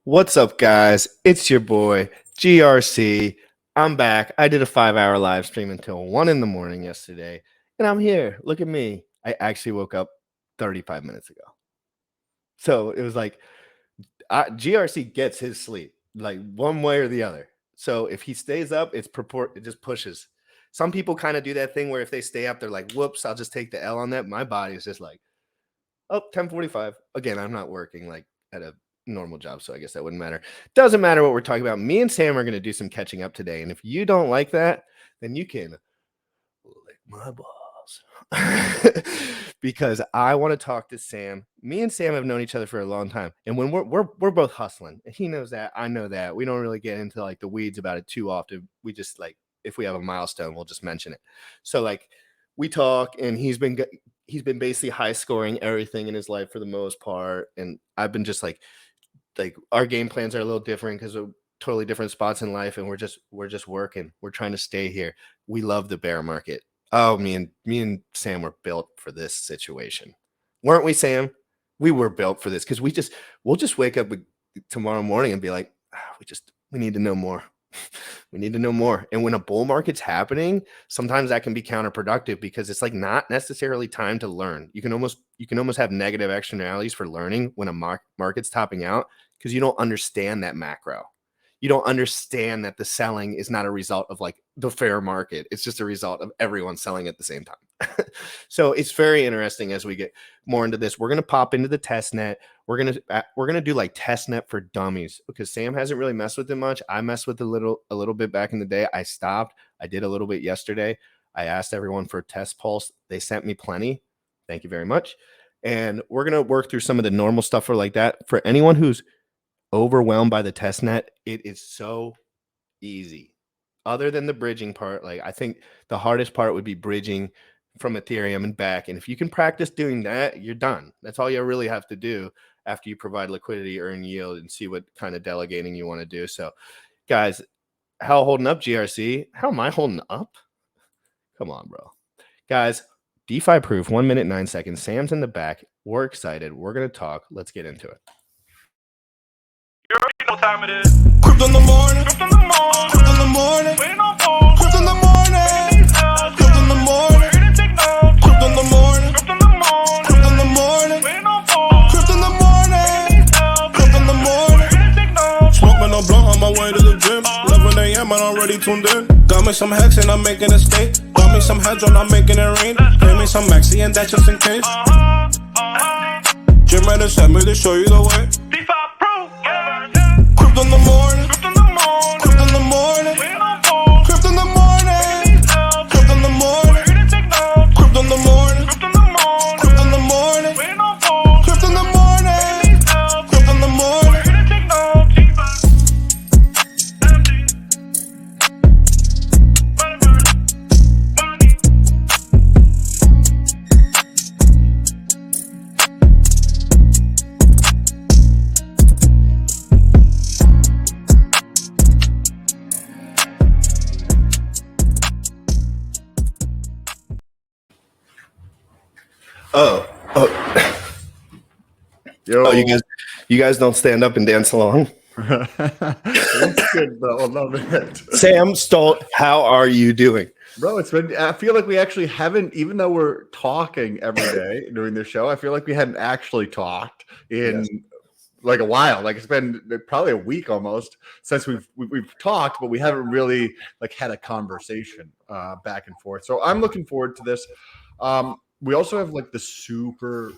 What's up, guys? It's your boy, GRC. I'm back. I did a 5-hour live stream until 1 in the morning yesterday, and I'm here. Look at me. I actually woke up 35 minutes ago. So it was like GRC gets his sleep, like one way or the other. So if he stays up, it just pushes. Some people kind of do that thing where if they stay up, they're like, whoops, I'll just take the L on that. My body is just like, oh, 10:45. Again, I'm not working like at a normal job, so I guess that wouldn't matter. Doesn't matter what we're talking about. Me and Sam are going to do some catching up today, and if you don't like that, then you can lick my balls because I want to talk to Sam. Me and Sam have known each other for a long time, and when we're both hustling, he knows that, I know that. We don't really get into like the weeds about it too often. We just like if we have a milestone, we'll just mention it. So like we talk, and he's been basically high scoring everything in his life for the most part, and I've been just like our game plans are a little different because of totally different spots in life, and we're just working. We're trying to stay here. We love the bear market. Oh, me and Sam were built for this situation, weren't we, Sam? We were built for this because we'll just wake up tomorrow morning and be like, we need to know more. We need to know more. And when a bull market's happening, sometimes that can be counterproductive because it's like not necessarily time to learn. You can almost have negative externalities for learning when a market's topping out because you don't understand that macro. You don't understand that the selling is not a result of like the fair market. It's just a result of everyone selling at the same time. So it's very interesting as we get more into this. We're going to pop into the test net. We're going to do like test net for dummies because Sam hasn't really messed with it much. I messed with a little bit back in the day. I stopped. I did a little bit yesterday. I asked everyone for a test pulse. They sent me plenty. Thank you very much. And we're going to work through some of the normal stuff for like that. For anyone who's overwhelmed by the test net, it is so easy. Other than the bridging part, like I think the hardest part would be bridging from Ethereum and back. And if you can practice doing that, you're done. That's all you really have to do after you provide liquidity, earn yield, and see what kind of delegating you want to do. So, guys, how holding up, GRC? How am I holding up? Come on, bro. Guys, DeFi proof, 1 minute, 9 seconds. Sam's in the back. We're excited. We're going to talk. Let's get into it. You already know what time it is. Crypto in the morning. Crypto in the morning. Crypto in the morning. Waiting on phone. Crypto in the morning. Crypto in the morning. Crypto in the morning. Crypto in the morning. Crypto in the morning. Waiting on phone. Crypto in the morning. Crypto in the morning. Smoking a blunt on my way to the gym. 11 a.m. and I'm already tuned in. Got me some hex and I'm making a state. Got me some heads on, I'm making it rain. Pay me some maxi and that's just in case. Jim ready sent me to show you the way. Crypto in the morning, crypto in the morning, crypto in the morning, crypto in the morning, crypto in the morning, crypto in the morning, crypto in the morning, crypto in the morning, crypto in the morning, crypto in the morning. Oh, you guys don't stand up and dance along. That's good, bro. I love it. Sam Stolt, how are you doing? Bro, I feel like we actually haven't, even though we're talking every day during the show, I feel like we hadn't actually talked in like a while. Like it's been probably a week almost since we've talked, but we haven't really like had a conversation back and forth. So I'm looking forward to this. We also have like the super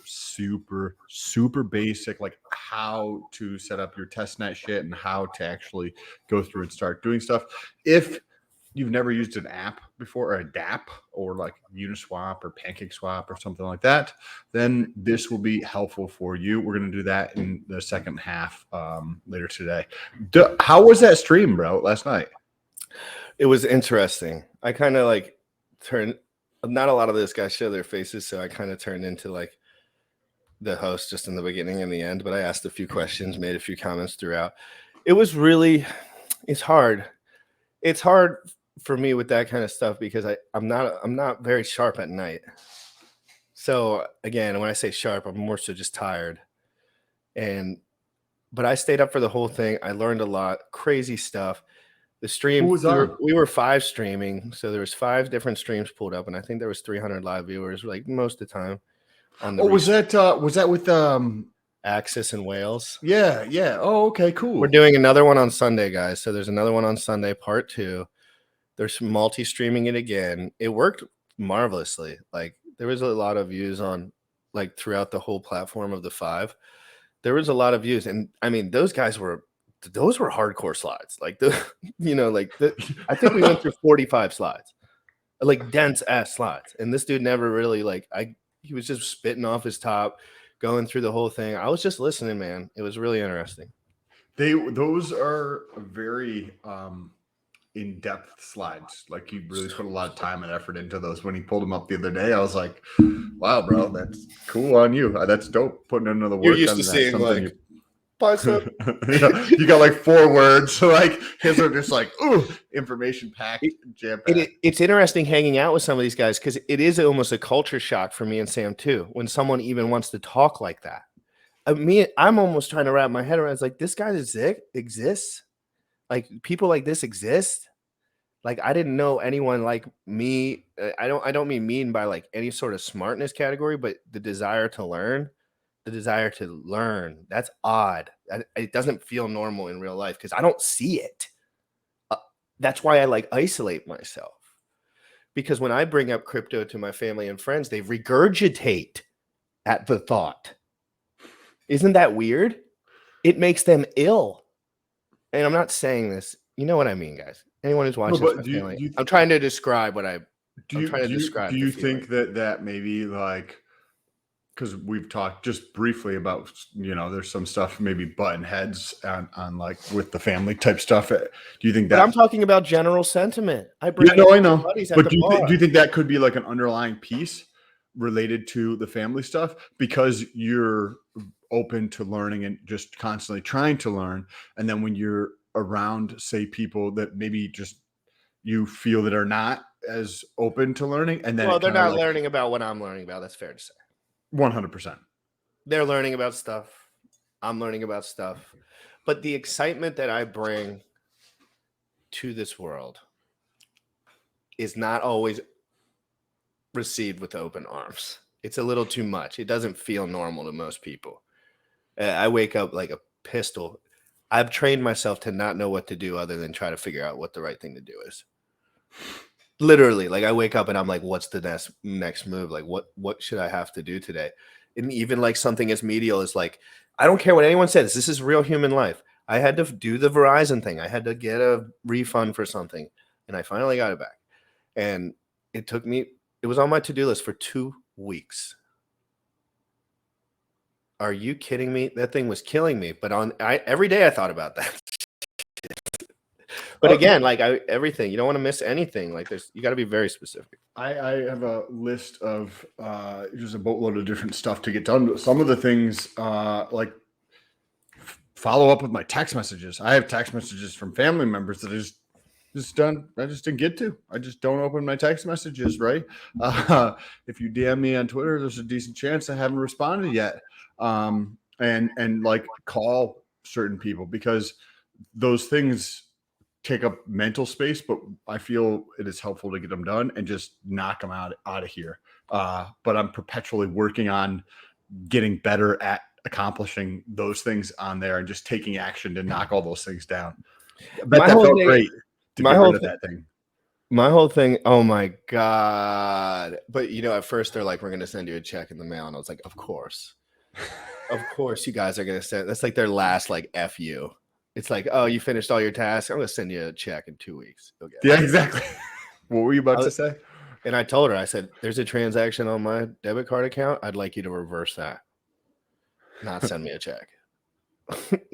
basic, like how to set up your testnet shit and how to actually go through and start doing stuff. If you've never used an app before, or a DApp, or like Uniswap or PancakeSwap or something like that, then this will be helpful for you. We're going to do that in the second half later today. How was that stream, bro, last night? It was interesting. I kind of like turned. Not a lot of those guys show their faces, so I kind of turned into like the host just in the beginning and the end. But I asked a few questions, made a few comments throughout. It was really, it's hard. It's hard for me with that kind of stuff because I'm not very sharp at night. So again, when I say sharp, I'm more so just tired. And but I stayed up for the whole thing. I learned a lot, crazy stuff. The stream, Who was on? we were 5 streaming, so there was 5 different streams pulled up, and I think there was 300 live viewers, like most of the time. On the was that with Axis and Wales? Yeah. Oh, okay, cool. We're doing another one on Sunday, guys. So there's another one on Sunday, part 2. There's multi-streaming it again. It worked marvelously. Like there was a lot of views on like throughout the whole platform of the 5. There was a lot of views, and I mean those were hardcore slides. Like I think we went through 45 slides, like dense ass slides, and this dude never really he was just spitting off his top, going through the whole thing. I was just listening, man. It was really interesting. Those are very in-depth slides. Like you really put a lot of time and effort into those. When he pulled them up the other day, I was like, wow, bro, that's cool on you. That's dope. Putting another work. You're used to seeing like bicep. You got like 4 words. So like his are just like, ooh, information packed, jam packed. It's interesting hanging out with some of these guys because it is almost a culture shock for me and Sam too. When someone even wants to talk like that, I'm almost trying to wrap my head around. It's like this guy exists. Like people like this exist. Like I didn't know anyone like me. I don't mean by like any sort of smartness category, but the desire to learn. That's odd. It doesn't feel normal in real life because I don't see it. That's why I like isolate myself, because when I bring up crypto to my family and friends, they regurgitate at the thought. Isn't that weird? It makes them ill. And I'm not saying this. You know what I mean, guys. Anyone who's watching this, I'm trying to describe what do you think that maybe like, because we've talked just briefly about, there's some stuff, maybe button heads on like with the family type stuff. Do you think that? But I'm talking about general sentiment. I know. But do you think that could be like an underlying piece related to the family stuff because you're open to learning and just constantly trying to learn, and then when you're around, say, people that maybe just you feel that are not as open to learning, and then they're not learning about what I'm learning about. That's fair to say. 100%. They're learning about stuff. I'm learning about stuff. But the excitement that I bring to this world is not always received with open arms. It's a little too much. It doesn't feel normal to most people. I wake up like a pistol. I've trained myself to not know what to do other than try to figure out what the right thing to do is. Literally, like I wake up and I'm like, what's the next move? Like what should I have to do today? And even like something as medial as like, I don't care what anyone says. This is real human life. I had to do the Verizon thing. I had to get a refund for something, and I finally got it back. And it was on my to-do list for 2 weeks. Are you kidding me? That thing was killing me. But every day I thought about that. But again, like everything, you don't want to miss anything. Like you got to be very specific. I have a list of just a boatload of different stuff to get done. Some of the things like follow up with my text messages. I have text messages from family members that I just didn't get to. I just don't open my text messages, right? If you DM me on Twitter, there's a decent chance I haven't responded yet. And like call certain people, because those things take up mental space, but I feel it is helpful to get them done and just knock them out of here. But I'm perpetually working on getting better at accomplishing those things on there and just taking action to knock all those things down. I bet that felt great to get rid of that thing. My whole thing, oh my God. But at first they're like, we're going to send you a check in the mail. And I was like, of course. Of course you guys are going to send. That's like their last like F you. It's like, oh, you finished all your tasks. I'm going to send you a check in 2 weeks. Okay. Yeah, exactly. What were you about to say? And I told her, I said, there's a transaction on my debit card account. I'd like you to reverse that. Not send me a check.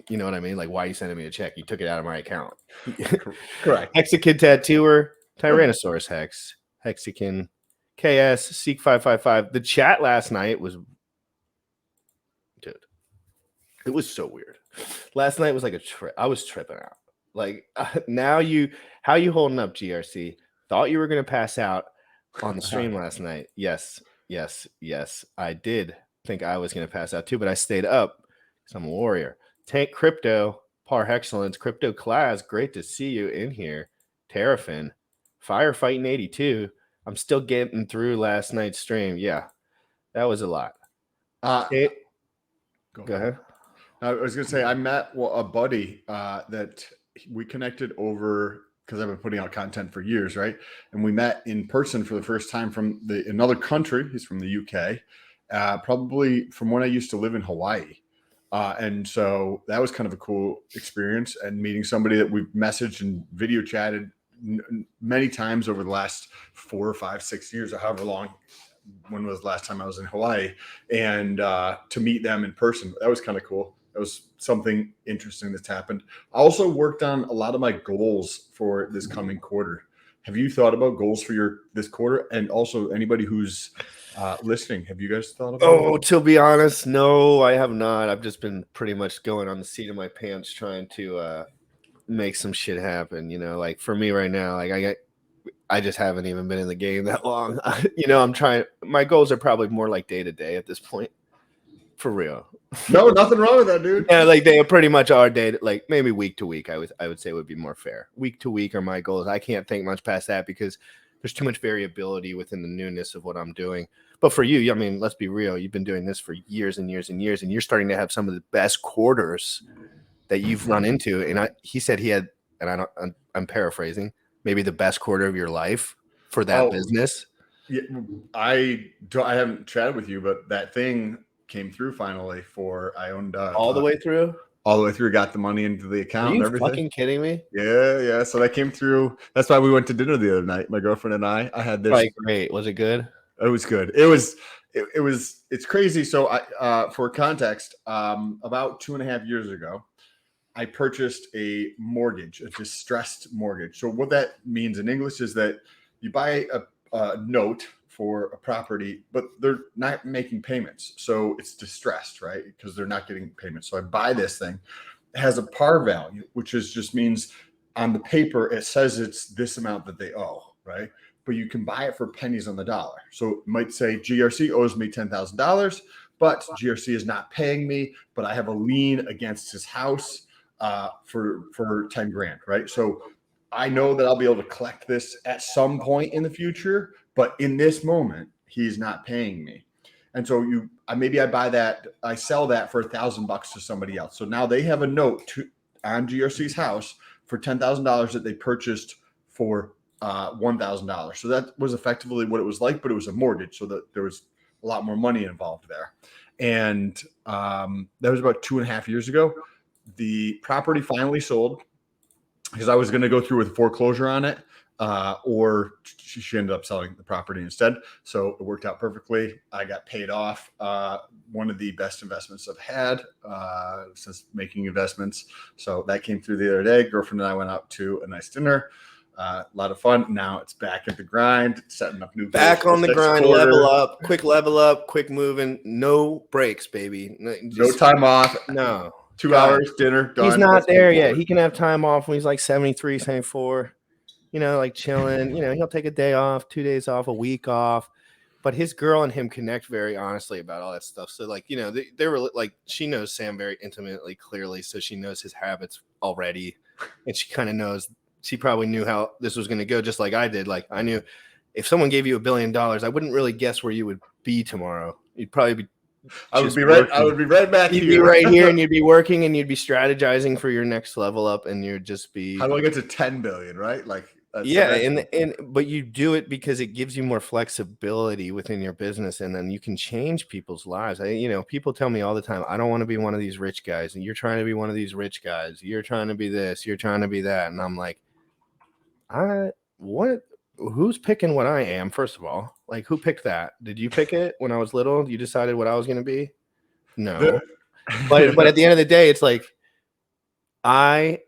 You know what I mean? Like, why are you sending me a check? You took it out of my account. Correct. Hexikin Tattooer, Tyrannosaurus Hex, Hexikin, KS, Seek555. The chat last night was, dude, it was so weird. Last night was like a trip. I was tripping out. Like, how you holding up, GRC? Thought you were going to pass out on the stream last night. Yes. I did think I was going to pass out too, but I stayed up because I'm a warrior. Tank Crypto, par excellence, Crypto Class, great to see you in here. Terrafin, Firefighting 82. I'm still getting through last night's stream. Yeah, that was a lot. Go ahead. I was going to say, I met a buddy that we connected over because I've been putting out content for years, right? And we met in person for the first time from another country. He's from the UK, probably from when I used to live in Hawaii. And so that was kind of a cool experience, and meeting somebody that we've messaged and video chatted many times over the last 4 or 5, 6 years, or however long. When was the last time I was in Hawaii? And to meet them in person, that was kind of cool. That was something interesting that's happened. I also worked on a lot of my goals for this coming quarter. Have you thought about goals for this quarter? And also anybody who's listening, have you guys thought about it? To be honest, no, I have not. I've just been pretty much going on the seat of my pants trying to make some shit happen. Like for me right now, like I just haven't even been in the game that long. I'm trying. My goals are probably more like day to day at this point. For real. No, nothing wrong with that, dude. Yeah, like they pretty much are like maybe week to week. I would say would be more fair. Week to week are my goals. I can't think much past that because there's too much variability within the newness of what I'm doing. But for you, I mean, let's be real. You've been doing this for years and years and years, and you're starting to have some of the best quarters that you've run into. And he said he had, and I'm paraphrasing, maybe the best quarter of your life for that business. Yeah, I haven't chatted with you, but that thing came through finally. I owned all the way through. All the way through, got the money into the account. Are you and everything. Fucking kidding me? Yeah. So that came through. That's why we went to dinner the other night. My girlfriend and I had this. Right, great. Was it good? It was good. It's crazy. So for context, about 2.5 years ago, I purchased a mortgage, a distressed mortgage. So what that means in English is that you buy a note for a property, but they're not making payments. So it's distressed, right? Because they're not getting payments. So I buy this thing. It has a par value, which just means on the paper, it says it's this amount that they owe, right? But you can buy it for pennies on the dollar. So it might say GRC owes me $10,000, but GRC is not paying me, but I have a lien against his house for 10 grand, right? So I know that I'll be able to collect this at some point in the future, but in this moment, he's not paying me. And so maybe I buy that, I sell that for $1,000 to somebody else. So now they have a note on GRC's house for $10,000 that they purchased for $1,000. So that was effectively what it was like, but it was a mortgage, so that there was a lot more money involved there. And that was about 2.5 years ago. The property finally sold because I was going to go through with foreclosure on it, or she ended up selling the property instead. So it worked out perfectly. I got paid off. One of the best investments I've had since making investments. So that came through the other day. Girlfriend and I went out to a nice dinner. A lot of fun. Now it's back at the grind, setting up new. Back on the grind, level up, quick moving, no breaks, baby. No time off. No. 2 hours, dinner, done. He's not there yet. He can have time off when he's like 73, 74, like chilling. He'll take a day off, 2 days off, a week off. But his girl and him connect very honestly about all that stuff. So, like, they were like, she knows Sam very intimately, clearly. So she knows his habits already. And she kind of knows, she probably knew how this was going to go, just like I did. Like, I knew if someone gave you $1 billion, I wouldn't really guess where you would be tomorrow. You'd probably be. I would be right back here. You'd be right here, and you'd be working, and you'd be strategizing for your next level up, and you'd just be. How do I get to 10 billion? Right, like. But you do it because it gives you more flexibility within your business, and then you can change people's lives. People tell me all the time, I don't want to be one of these rich guys, and you're trying to be one of these rich guys. You're trying to be this. You're trying to be that, and I'm like, what? Who's picking what I am? First of all, like, who picked that? Did you pick it when I was little? You decided what I was going to be? No. but at the end of the day, it's like, I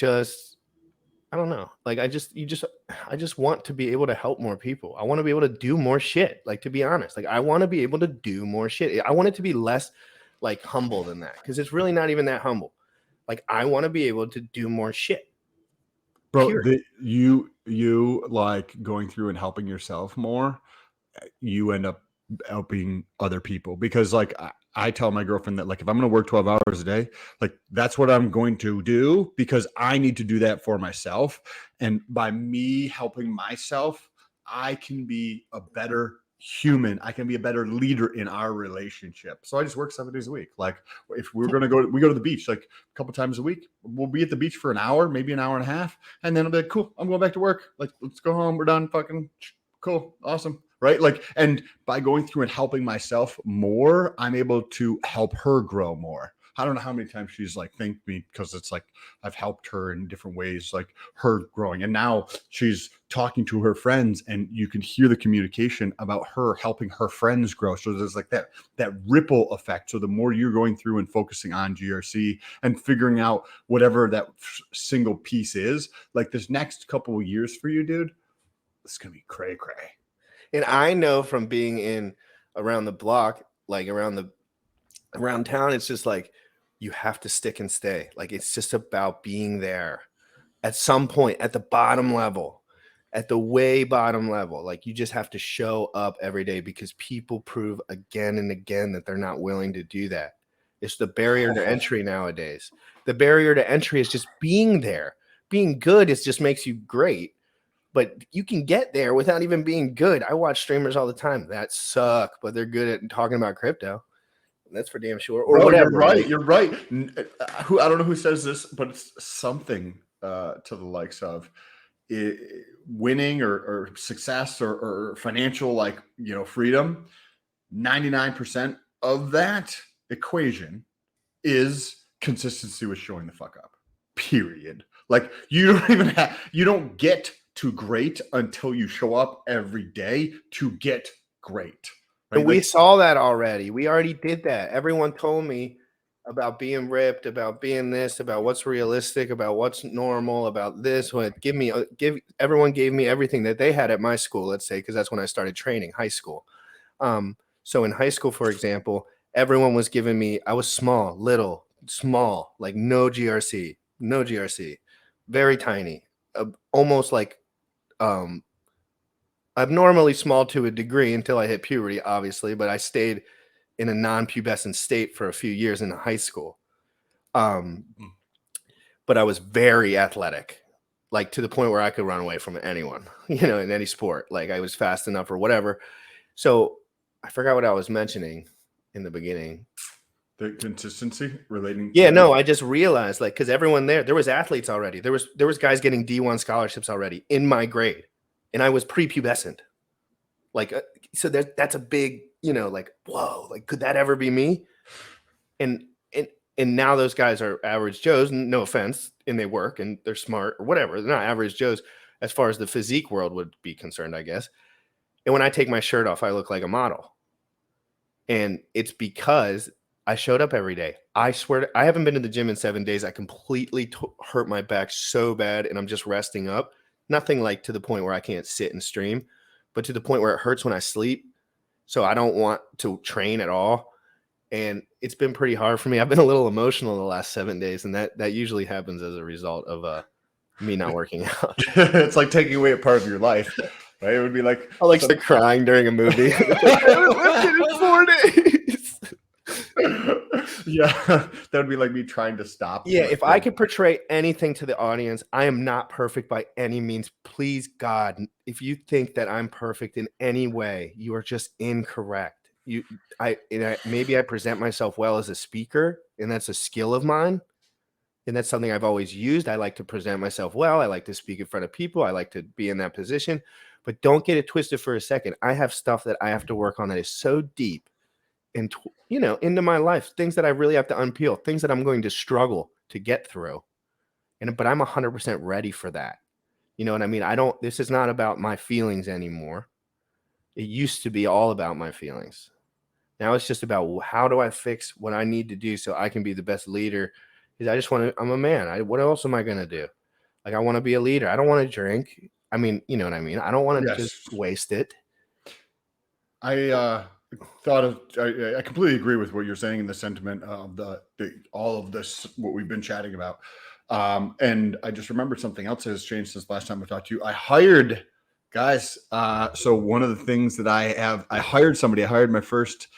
don't know. Like, I just want to be able to help more people. I want to be able to do more shit. Like, to be honest, like, I want to be able to do more shit. I want it to be less like humble than that, because it's really not even that humble. Like, I want to be able to do more shit. Bro, you like going through and helping yourself more, you end up helping other people, because like I tell my girlfriend that like if I'm going to work 12 hours a day, like that's what I'm going to do because I need to do that for myself. And by me helping myself, I can be a better human. I can be a better leader in our relationship. So I just work 7 days a week. Like if we're going to go, we go to the beach like a couple times a week. We'll be at the beach for an hour, maybe an hour and a half. And then I'll be like, cool, I'm going back to work. Like, let's go home. We're done. Fucking cool. Awesome. Right. Like, and by going through and helping myself more, I'm able to help her grow more. I don't know how many times she's like thanked me because it's like I've helped her in different ways, like her growing. And now she's talking to her friends and you can hear the communication about her helping her friends grow. So there's like that ripple effect. So the more you're going through and focusing on GRC and figuring out whatever that single piece is, like this next couple of years for you, dude, it's going to be cray. And I know from being in around the block, like around town, it's just like you have to stick and stay. Like it's just about being there at some point at the bottom level, at the way bottom level. Like you just have to show up every day because people prove again and again that they're not willing to do that. It's the barrier to entry nowadays. The barrier to entry is just being there. Being good is just makes you great. But you can get there without even being good. I watch streamers all the time that suck, but they're good at talking about crypto. That's for damn sure. Or whatever. You're right. I don't know who says this, but it's something to the likes of winning or success or financial, like, you know, freedom. 99% of that equation is consistency with showing the fuck up. Period. Like you don't get to great until you show up every day to get great. Right? And we saw that already. We already did that. Everyone told me about being ripped, about being this, about what's realistic, about what's normal, about this. Everyone gave me everything that they had at my school, let's say, because that's when I started training, high school. So in high school, for example, everyone was giving me, I was small, like no GRC, very tiny, almost like abnormally small to a degree until I hit puberty, obviously, but I stayed in a non-pubescent state for a few years in high school. But I was very athletic, like to the point where I could run away from anyone, you know, in any sport. Like I was fast enough or whatever. So I forgot what I was mentioning in the beginning. The consistency relating. Yeah, no, I just realized like, cause everyone there was athletes already. There was guys getting D1 scholarships already in my grade. And I was prepubescent. Like, so that's a big, you know, like, whoa, like, could that ever be me? And now those guys are average Joes, no offense, and they work and they're smart or whatever. They're not average Joes as far as the physique world would be concerned, I guess. And when I take my shirt off, I look like a model. And it's because I showed up every day. I swear, I haven't been to the gym in 7 days. I completely hurt my back so bad and I'm just resting up. Nothing like to the point where I can't sit and stream, but to the point where it hurts when I sleep. So I don't want to train at all. And it's been pretty hard for me. I've been a little emotional the last 7 days. And that usually happens as a result of me not working out. It's like taking away a part of your life, right? It would be like, I like start crying during a movie. I lifted in 4 days. Yeah, that would be like me trying to stop. Yeah, if I could portray anything to the audience, I am not perfect by any means. Please, God, if you think that I'm perfect in any way, you are just incorrect. Maybe I present myself well as a speaker, and that's a skill of mine, and that's something I've always used. I like to present myself well. I like to speak in front of people. I like to be in that position, but don't get it twisted for a second. I have stuff that I have to work on that is so deep and, you know, into my life, things that I really have to unpeel, things that I'm going to struggle to get through. But I'm 100% ready for that. You know what I mean? This is not about my feelings anymore. It used to be all about my feelings. Now it's just about how do I fix what I need to do so I can be the best leader? Because I'm a man. What else am I going to do? Like, I want to be a leader. I don't want to drink. I mean, you know what I mean? I don't want to just waste it. I completely agree with what you're saying in the sentiment of all of this, what we've been chatting about. And I just remembered something else has changed since last time I talked to you. I hired guys. So one of the things that I hired somebody. I hired my first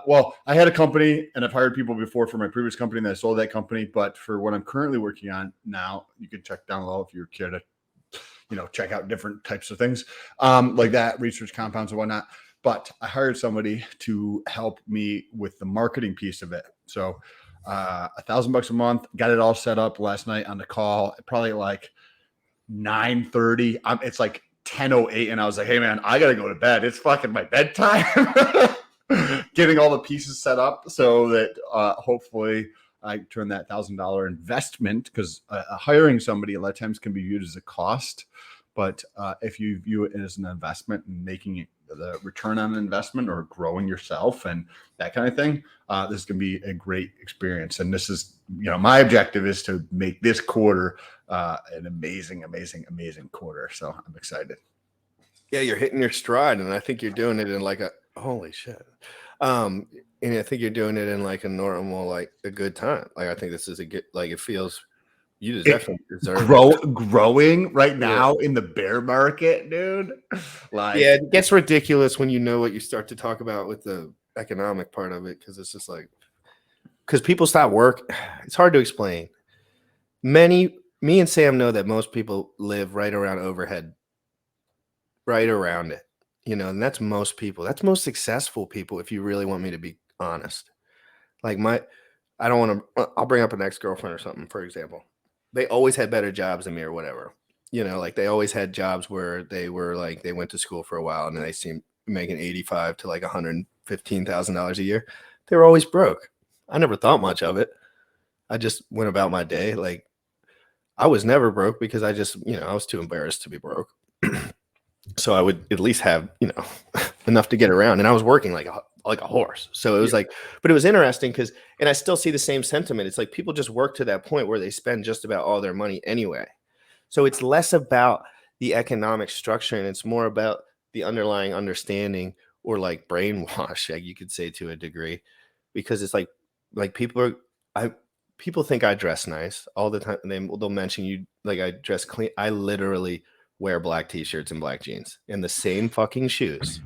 Well, I had a company and I've hired people before for my previous company, and I sold that company. But for what I'm currently working on now, you can check down below if you're curious to, check out different types of things like that, research compounds and whatnot. But I hired somebody to help me with the marketing piece of it. So $1,000 a month, got it all set up last night on the call, probably like 9:30. It's like 10:08, and I was like, hey man, I gotta go to bed. It's fucking my bedtime. Getting all the pieces set up so that hopefully I turn that $1,000 investment, because hiring somebody a lot of times can be viewed as a cost. But if you view it as an investment and making it the return on investment or growing yourself and that kind of thing, this can be a great experience. And this is, my objective is to make this quarter an amazing, amazing, amazing quarter. So I'm excited. Yeah, you're hitting your stride, and I think you're doing it in like a holy shit. And I think you're doing it in like a normal, like a good time. Like I think this is a good, like it feels. You definitely deserve it. Growing right now in the bear market, dude. Like, yeah, it gets ridiculous when you know what you start to talk about with the economic part of it, because it's just like, because people stop work. It's hard to explain. Me and Sam know that most people live right around overhead, right around it, and that's most people. That's most successful people, if you really want me to be honest. Like I don't want to, I'll bring up an ex-girlfriend or something, for example. They always had better jobs than me or whatever. Like they always had jobs where they were like, they went to school for a while and they seemed making 85 to like $115,000 a year. They were always broke. I never thought much of it. I just went about my day. Like I was never broke because I just, I was too embarrassed to be broke. So I would at least have, enough to get around. And I was working like a horse. So it was like, but it was interesting because, and I still see the same sentiment. It's like people just work to that point where they spend just about all their money anyway. So it's less about the economic structure and it's more about the underlying understanding, or like brainwash, you could say, to a degree, because it's like people think I dress nice all the time. They'll mention you, like I dress clean. I literally wear black t-shirts and black jeans and the same fucking shoes.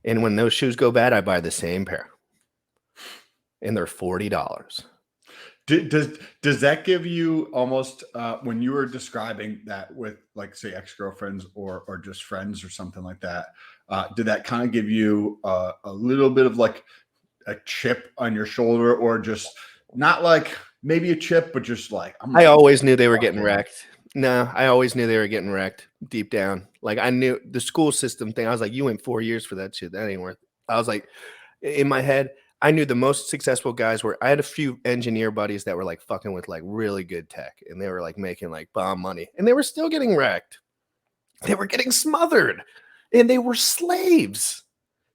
And when those shoes go bad, I buy the same pair. And they're $40. Does that give you almost, when you were describing that with, like, say, ex-girlfriends or just friends or something like that, did that kind of give you a little bit of like a chip on your shoulder, or just not like maybe a chip, but just like I always knew they were getting wrecked. No, I always knew they were getting wrecked deep down. Like I knew the school system thing. I was like, you went 4 years for that shit. That ain't worth it. I was like, in my head, I knew the most successful guys were, I had a few engineer buddies that were like fucking with like really good tech, and they were like making like bomb money, and they were still getting wrecked. They were getting smothered, and they were slaves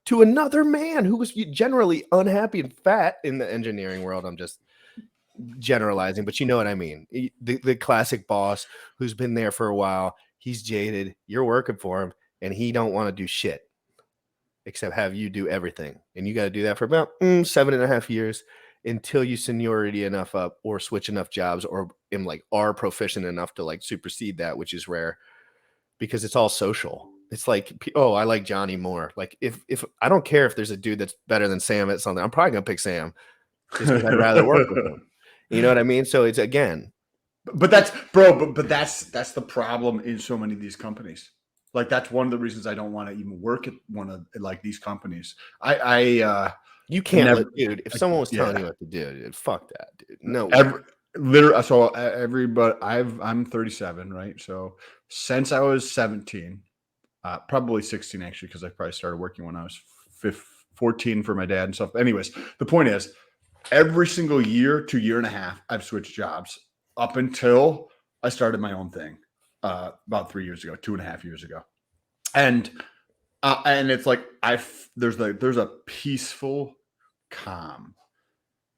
to another man who was generally unhappy and fat in the engineering world. I'm just generalizing, but you know what I mean. The classic boss who's been there for a while, he's jaded, you're working for him, and he don't want to do shit except have you do everything. And you got to do that for about 7.5 years until you seniority enough up or switch enough jobs, or are proficient enough to like supersede that, which is rare because it's all social. It's like, oh, I like Johnny more. Like if I don't care if there's a dude that's better than Sam at something, I'm probably gonna pick Sam just because I'd rather work with him. You know what I mean? So it's, again, but that's that's the problem in so many of these companies. Like that's one of the reasons I don't want to even work at one of like these companies. You can't, dude. If someone was telling you what to do, dude, fuck that, dude. No, literally. So everybody, I'm 37, right? So since I was 17, probably 16 actually, because I probably started working when I was 14 for my dad and stuff. Anyways, the point is, every single year to year and a half, I've switched jobs up until I started my own thing about 3 years ago, 2.5 years ago. And it's like there's a peaceful calm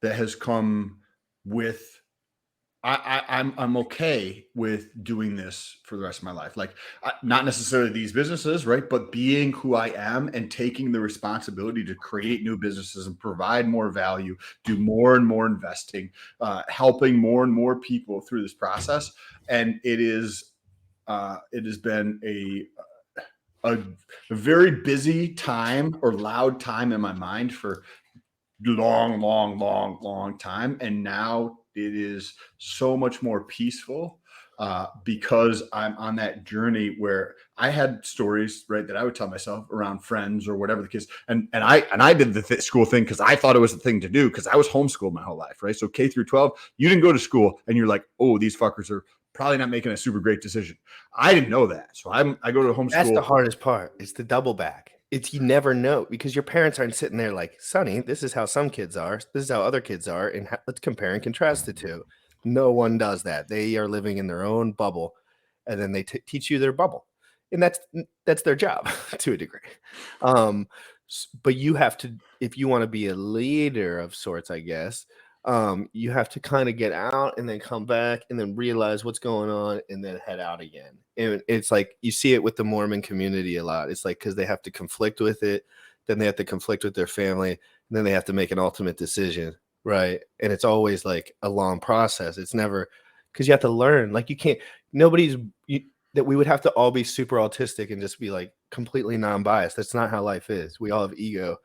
that has come with I'm okay with doing this for the rest of my life. Like not necessarily these businesses, right? But being who I am and taking the responsibility to create new businesses and provide more value, do more and more investing, helping more and more people through this process. And it has been a very busy time or loud time in my mind for long time. And now it is so much more peaceful because I'm on that journey where I had stories, right, that I would tell myself around friends or whatever the case. And I did the school thing because I thought it was the thing to do because I was homeschooled my whole life, right? So K through 12, you didn't go to school and you're like, oh, these fuckers are probably not making a super great decision. I didn't know that. So I go to homeschool. That's the hardest part. It's the double back. It's you never know because your parents aren't sitting there like, Sonny, this is how some kids are. This is how other kids are. And let's compare and contrast the two. No one does that. They are living in their own bubble. And then they teach you their bubble. And that's their job to a degree. But you have to, if you want to be a leader of sorts, I guess, you have to kind of get out and then come back and then realize what's going on and then head out again. And it's like you see it with the Mormon community a lot. It's like because they have to conflict with it, then they have to conflict with their family, and then they have to make an ultimate decision, right? And it's always like a long process. It's never because you have to learn. Like you can't. That we would have to all be super autistic and just be like completely non-biased. That's not how life is. We all have ego,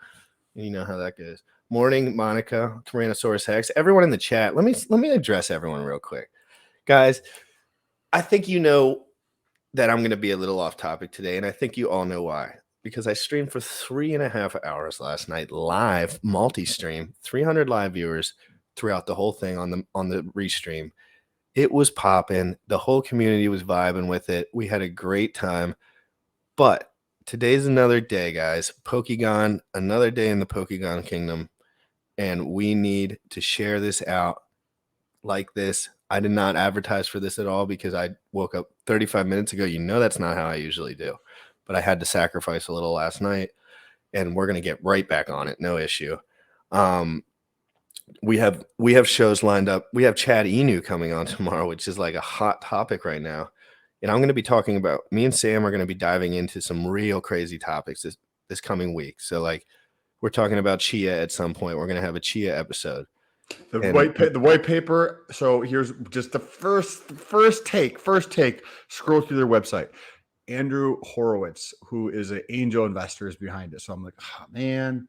and you know how that goes. Morning, Monica, Tyrannosaurus Rex, everyone in the chat. Let me address everyone real quick. Guys, I think you know that I'm going to be a little off topic today, and I think you all know why. Because I streamed for 3.5 hours last night, live, multi-stream, 300 live viewers throughout the whole thing on the restream. It was popping. The whole community was vibing with it. We had a great time. But today's another day, guys. Pokegon, another day in the Pokegon Kingdom. And we need to share this out like this. I did not advertise for this at all because I woke up 35 minutes ago. You know that's not how I usually do. But I had to sacrifice a little last night. And we're going to get right back on it. No issue. We have shows lined up. We have Chad Inu coming on tomorrow, which is like a hot topic right now. And I'm going to be talking about, me and Sam are going to be diving into some real crazy topics this coming week. So like we're talking about Chia at some point. We're going to have a Chia episode. The white paper. So here's just the first take. Scroll through their website. Andrew Horowitz, who is an angel investor, is behind it. So I'm like, oh man,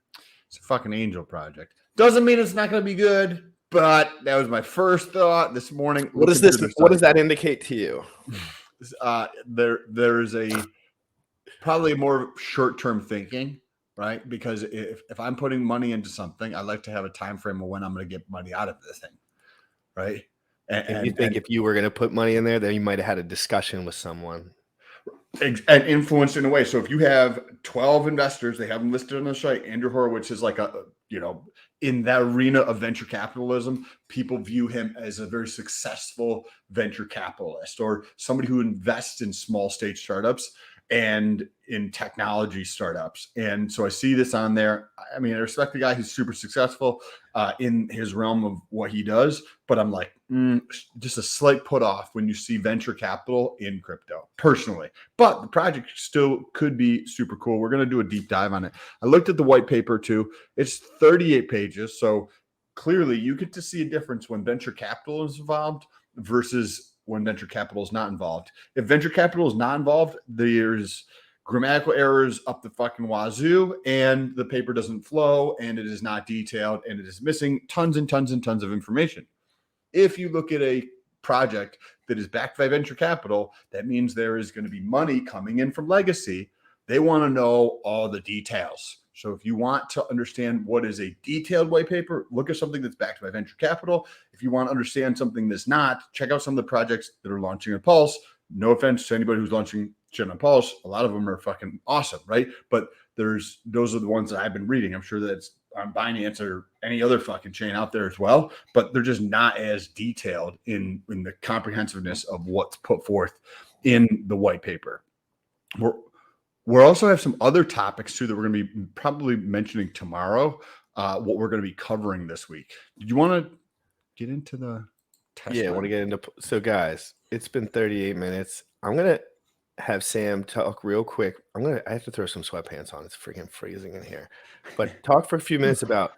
it's a fucking angel project. Doesn't mean it's not going to be good, but that was my first thought this morning. What does that indicate to you? There's a probably more short-term thinking, right? Because if I'm putting money into something, I like to have a time frame of when I'm going to get money out of this thing, right? And you think if you were going to put money in there, then you might have had a discussion with someone. And influenced in a way. So if you have 12 investors, they have them listed on the site. Andrew Horowitz is like in that arena of venture capitalism, people view him as a very successful venture capitalist or somebody who invests in small stage startups and in technology startups. And so I see this on there. I mean, I respect the guy who's super successful in his realm of what he does, but I'm like, just a slight put off when you see venture capital in crypto personally, but the project still could be super cool. We're going to do a deep dive on it. I looked at the white paper too. It's 38 pages. So clearly you get to see a difference when venture capital is involved versus when venture capital is not involved. If venture capital is not involved, there's grammatical errors up the fucking wazoo, and the paper doesn't flow, and it is not detailed, and it is missing tons and tons and tons of information. If you look at a project that is backed by venture capital, that means there is going to be money coming in from legacy. They want to know all the details. So if you want to understand what is a detailed white paper, look at something that's backed by venture capital. If you want to understand something that's not, check out some of the projects that are launching on Pulse. No offense to anybody who's launching shit on Pulse. A lot of them are fucking awesome, right? But those are the ones that I've been reading. I'm sure that it's on Binance or any other fucking chain out there as well, but they're just not as detailed in the comprehensiveness of what's put forth in the white paper. We'll also have some other topics too that we're going to be probably mentioning tomorrow. What we're going to be covering this week. Did you want to get into the test? Yeah, I want to get into. So, guys, it's been 38 minutes. I'm gonna have Sam talk real quick. I have to throw some sweatpants on. It's freaking freezing in here. But talk for a few minutes about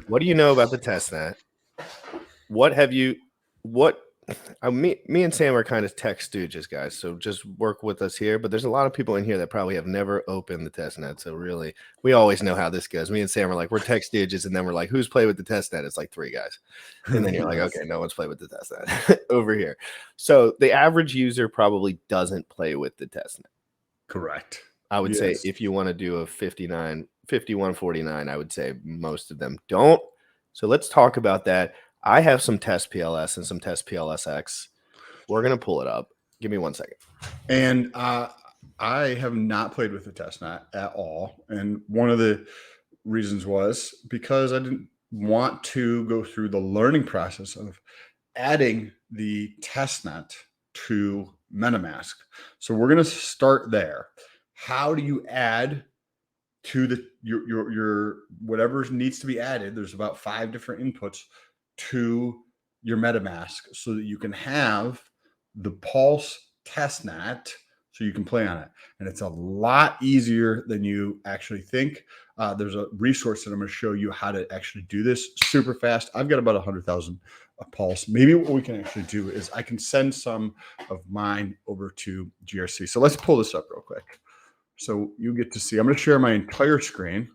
what do you know about the testnet? What me and Sam are kind of tech stooges, guys. So just work with us here. But there's a lot of people in here that probably have never opened the test net. So really, we always know how this goes. Me and Sam are like, we're tech stooges, and then we're like, who's played with the test net? It's like 3 guys, and then you're like, Yes. okay, no one's played with the test net over here. So the average user probably doesn't play with the test net. Correct. I would say if you want to do a 5149, I would say most of them don't. So let's talk about that. I have some test PLS and some test PLSX. We're going to pull it up. Give me 1 second. And I have not played with the testnet at all. And one of the reasons was because I didn't want to go through the learning process of adding the testnet to MetaMask. So we're going to start there. How do you add to the your whatever needs to be added? There's about 5 different inputs to your MetaMask so that you can have the Pulse testnet so you can play on it. And it's a lot easier than you actually think. There's a resource that I'm going to show you how to actually do this super fast. I've got about 100,000 Pulse. Maybe what we can actually do is I can send some of mine over to GRC. So let's pull this up real quick. So you get to see, I'm going to share my entire screen.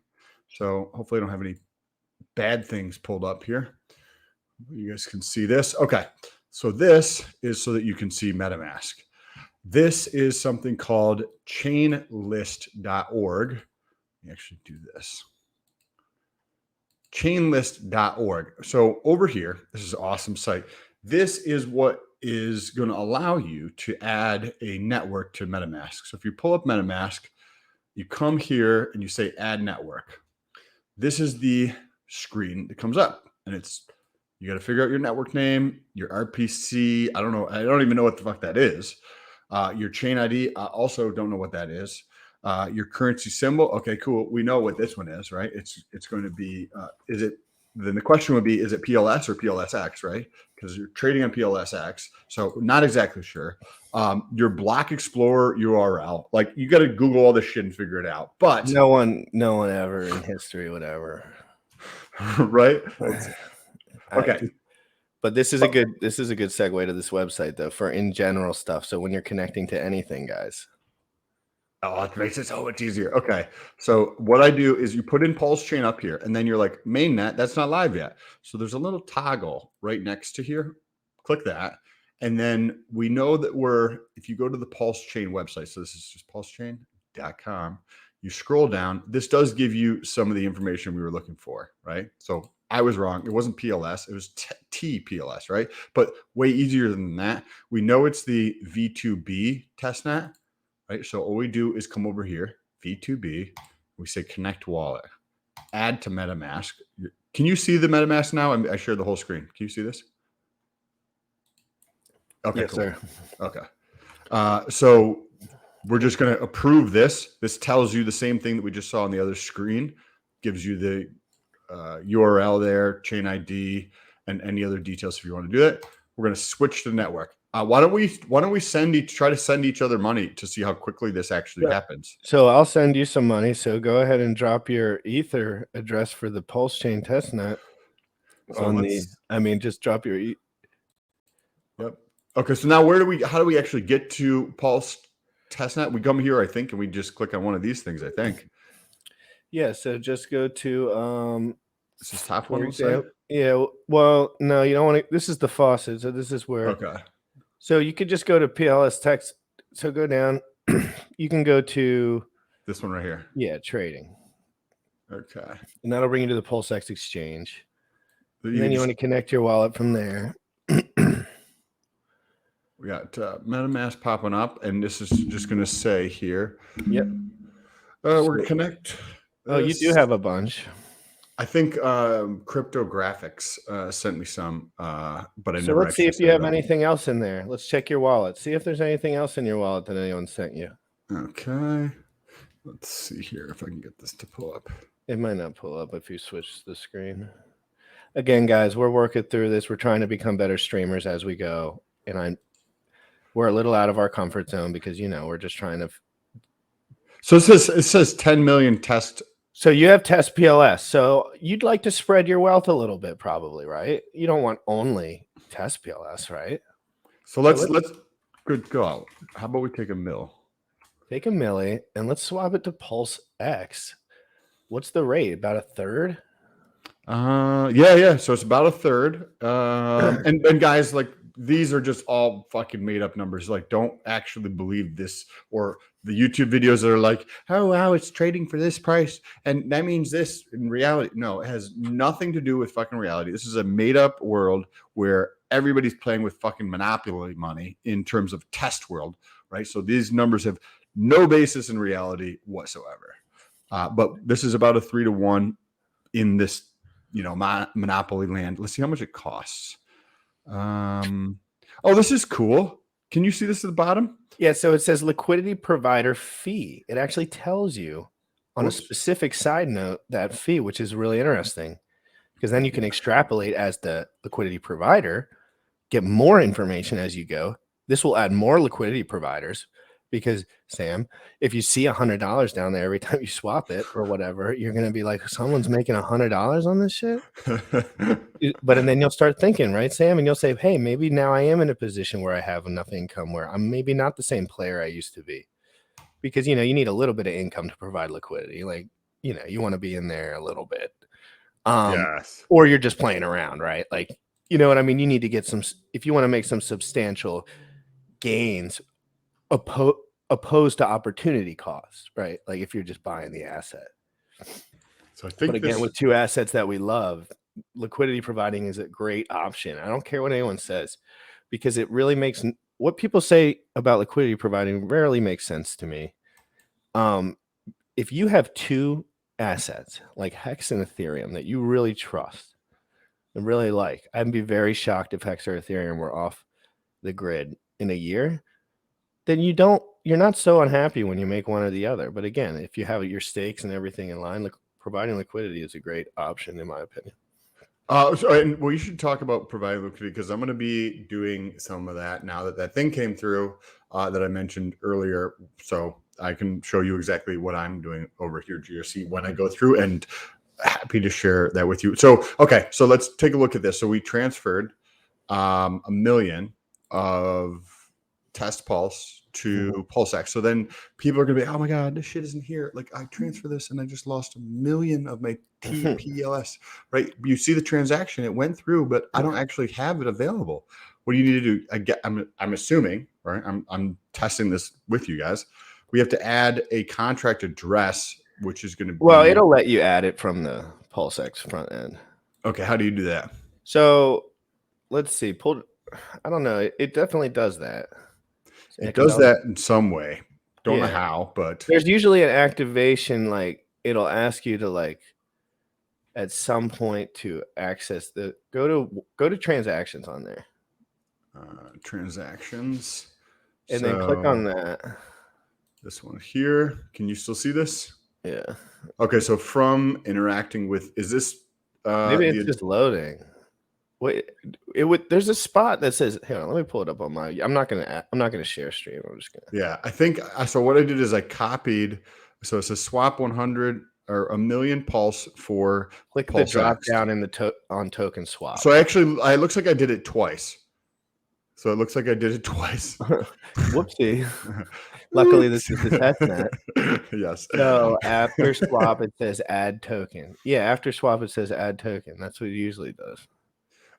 So hopefully I don't have any bad things pulled up here. You guys can see this. Okay. So this is so that you can see MetaMask. This is something called chainlist.org. Let me actually do this. Chainlist.org. So over here, this is an awesome site. This is what is going to allow you to add a network to MetaMask. So if you pull up MetaMask, you come here and you say add network. This is the screen that comes up, and it's, you got to figure out your network name, your RPC. I don't know. I don't even know what the fuck that is. Your chain ID. I also don't know what that is. Your currency symbol. Okay, cool. We know what this one is, right? It's going to be, is it, then the question would be, is it PLS or PLSX, right? Because you're trading on PLSX. So not exactly sure. Your Block Explorer URL, like you got to Google all this shit and figure it out. But No one ever in history would ever. Right? Okay. But this is a good segue to this website though for in general stuff. So when you're connecting to anything, guys. Oh, it makes it so much easier. Okay. So what I do is you put in Pulsechain up here, and then you're like, mainnet, that's not live yet. So there's a little toggle right next to here. Click that. And then we know that if you go to the Pulsechain website, so this is just pulsechain.com, you scroll down, this does give you some of the information we were looking for, right? So I was wrong. It wasn't PLS. It was TPLS, right? But way easier than that. We know it's the V2B testnet. Right. So all we do is come over here, V2B. We say connect wallet, add to MetaMask. Can you see the MetaMask now? I shared the whole screen. Can you see this? Okay, yes, cool. sir. Okay. So we're just going to approve this. This tells you the same thing that we just saw on the other screen. Gives you the URL there, chain ID, and any other details if you want to do it. We're going to switch to network. Why don't we try to send each other money to see how quickly this actually happens? So I'll send you some money. So go ahead and drop your Ether address for the Pulsechain testnet. Just drop your. Yep. Okay. So now how do we actually get to Pulse testnet? We come here, I think, and we just click on one of these things, I think. Yeah. So just go to this is top one. Yeah. Well, no, you don't want to. This is the faucet. So this is where. Okay. So you could just go to PLS text. So go down. You can go to this one right here. Yeah, trading. Okay. And that'll bring you to the PulseX exchange. And then you want to connect your wallet from there. We got MetaMask popping up, and this is just going to say here. Yep. We're going to connect. Oh, you do have a bunch. I think Cryptographics sent me some, but I never. So let's see if you have anything else in there. Let's check your wallet. See if there's anything else in your wallet that anyone sent you. Okay. Let's see here if I can get this to pull up. It might not pull up if you switch the screen. Again, guys, we're working through this. We're trying to become better streamers as we go, and we're a little out of our comfort zone because we're just trying to. So it says 10 million test. So you have test PLS. So you'd like to spread your wealth a little bit, probably, right? You don't want only test PLS, right? So let's good go. How about we take a mil? Take a milli and let's swap it to PulseX. What's the rate? About a third? Yeah. So it's about a third. And guys, like these are just all fucking made up numbers. Like, don't actually believe this, or the YouTube videos that are like, oh wow, it's trading for this price, and that means this. In reality, no, it has nothing to do with fucking reality. This is a made up world where everybody's playing with fucking monopoly money in terms of test world, right? So these numbers have no basis in reality whatsoever. But this is about a 3-to-1 in this, monopoly land. Let's see how much it costs. Oh, this is cool. Can you see this at the bottom? Yeah, so it says liquidity provider fee. It actually tells you on a specific side note that fee, which is really interesting, because then you can extrapolate as the liquidity provider, get more information as you go. This will add more liquidity providers because, Sam, if you see $100 down there every time you swap it or whatever, you're going to be like, someone's making $100 on this shit. But and then you'll start thinking, right, Sam? And you'll say, hey, maybe now I am in a position where I have enough income where I'm maybe not the same player I used to be. Because, you need a little bit of income to provide liquidity. Like, you want to be in there a little bit. Yes. Or you're just playing around, right? Like, you know what I mean? You need to get if you want to make some substantial gains opposed to opportunity costs, right? Like if you're just buying the asset. So I think, but again, with two assets that we love, liquidity providing is a great option. I don't care what anyone says, because it really makes what people say about liquidity providing rarely makes sense to me. If you have two assets like Hex and Ethereum that you really trust and really like, I'd be very shocked if Hex or Ethereum were off the grid in a year. Then you're not so unhappy when you make one or the other. But again, if you have your stakes and everything in line, providing liquidity is a great option, in my opinion. We should talk about providing liquidity, because I'm going to be doing some of that now that thing came through that I mentioned earlier. So I can show you exactly what I'm doing over here, GRC, when I go through, and happy to share that with you. So, okay, so let's take a look at this. So we transferred $1 million of test pulse to PulseX. So then people are gonna be, oh my god, this shit isn't here. Like, I transfer this and I just lost $1 million of my TPLS. Right? You see the transaction, it went through, but I don't actually have it available. What do you need to do? I'm assuming, right? I'm testing this with you guys. We have to add a contract address, which is going to be, well, it'll let you add it from the PulseX front end. Okay, how do you do that? So let's see. I don't know. It definitely does that. It does that in some way. Don't know how, but there's usually an activation, like it'll ask you to, like, at some point to access the go to transactions on there. Transactions. And then click on that. This one here. Can you still see this? Yeah. Okay, so from interacting with, is this maybe it's just loading. Wait, there's a spot that says, hang on, let me pull it up on my, I'm not gonna share stream. I'm just gonna. Yeah, I think so. What I did is I copied, so it says swap 100 or $1 million pulse for click the drop down in the on token swap. So actually, it looks like I did it twice. So it looks like I did it twice. Whoopsie. Luckily, this is the test net. Yes. So after swap, it says add token. Yeah, after swap, it says add token. That's what it usually does.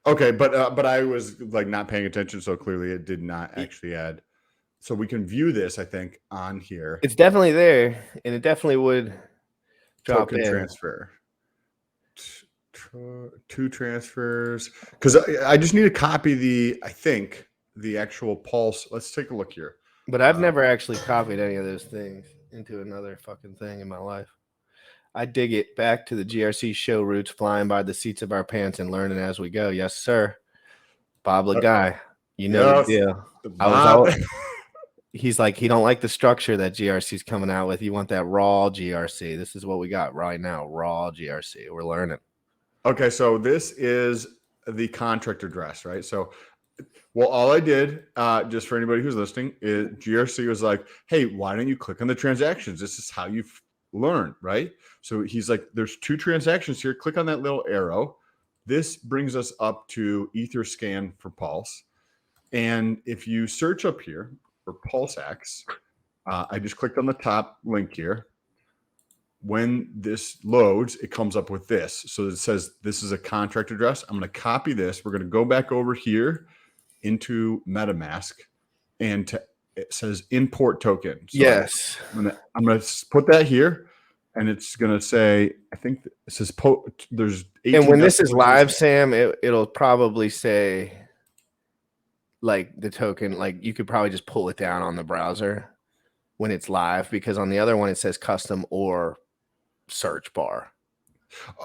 Okay, but I was like not paying attention, so clearly it did not actually add. So we can view this, I think, on here. It's definitely there, and it definitely would drop token in. Transfer. Two transfers, because I just need to copy the actual pulse. Let's take a look here. But I've never actually copied any of those things into another fucking thing in my life. I dig it back to the GRC show roots, flying by the seats of our pants and learning as we go. Yes, sir. Bob Laguy, you know the deal. He's like, he don't like the structure that GRC's coming out with. You want that raw GRC. This is what we got right now, raw GRC. We're learning. Okay, so this is the contract address, right? So, well, all I did, just for anybody who's listening, is GRC was like, hey, why don't you click on the transactions? This is how you learn, right? So he's like, there's two transactions here. Click on that little arrow. This brings us up to Etherscan for Pulse. And if you search up here for PulseX, I just clicked on the top link here. When this loads, it comes up with this. So it says this is a contract address. I'm going to copy this. We're going to go back over here into MetaMask, and it says import token. So Yes. I'm going to put that here, and it's going to say, I think it says there's 18. And when this is live, Sam, it'll probably say like the token, like you could probably just pull it down on the browser when it's live, because on the other one it says custom or search bar.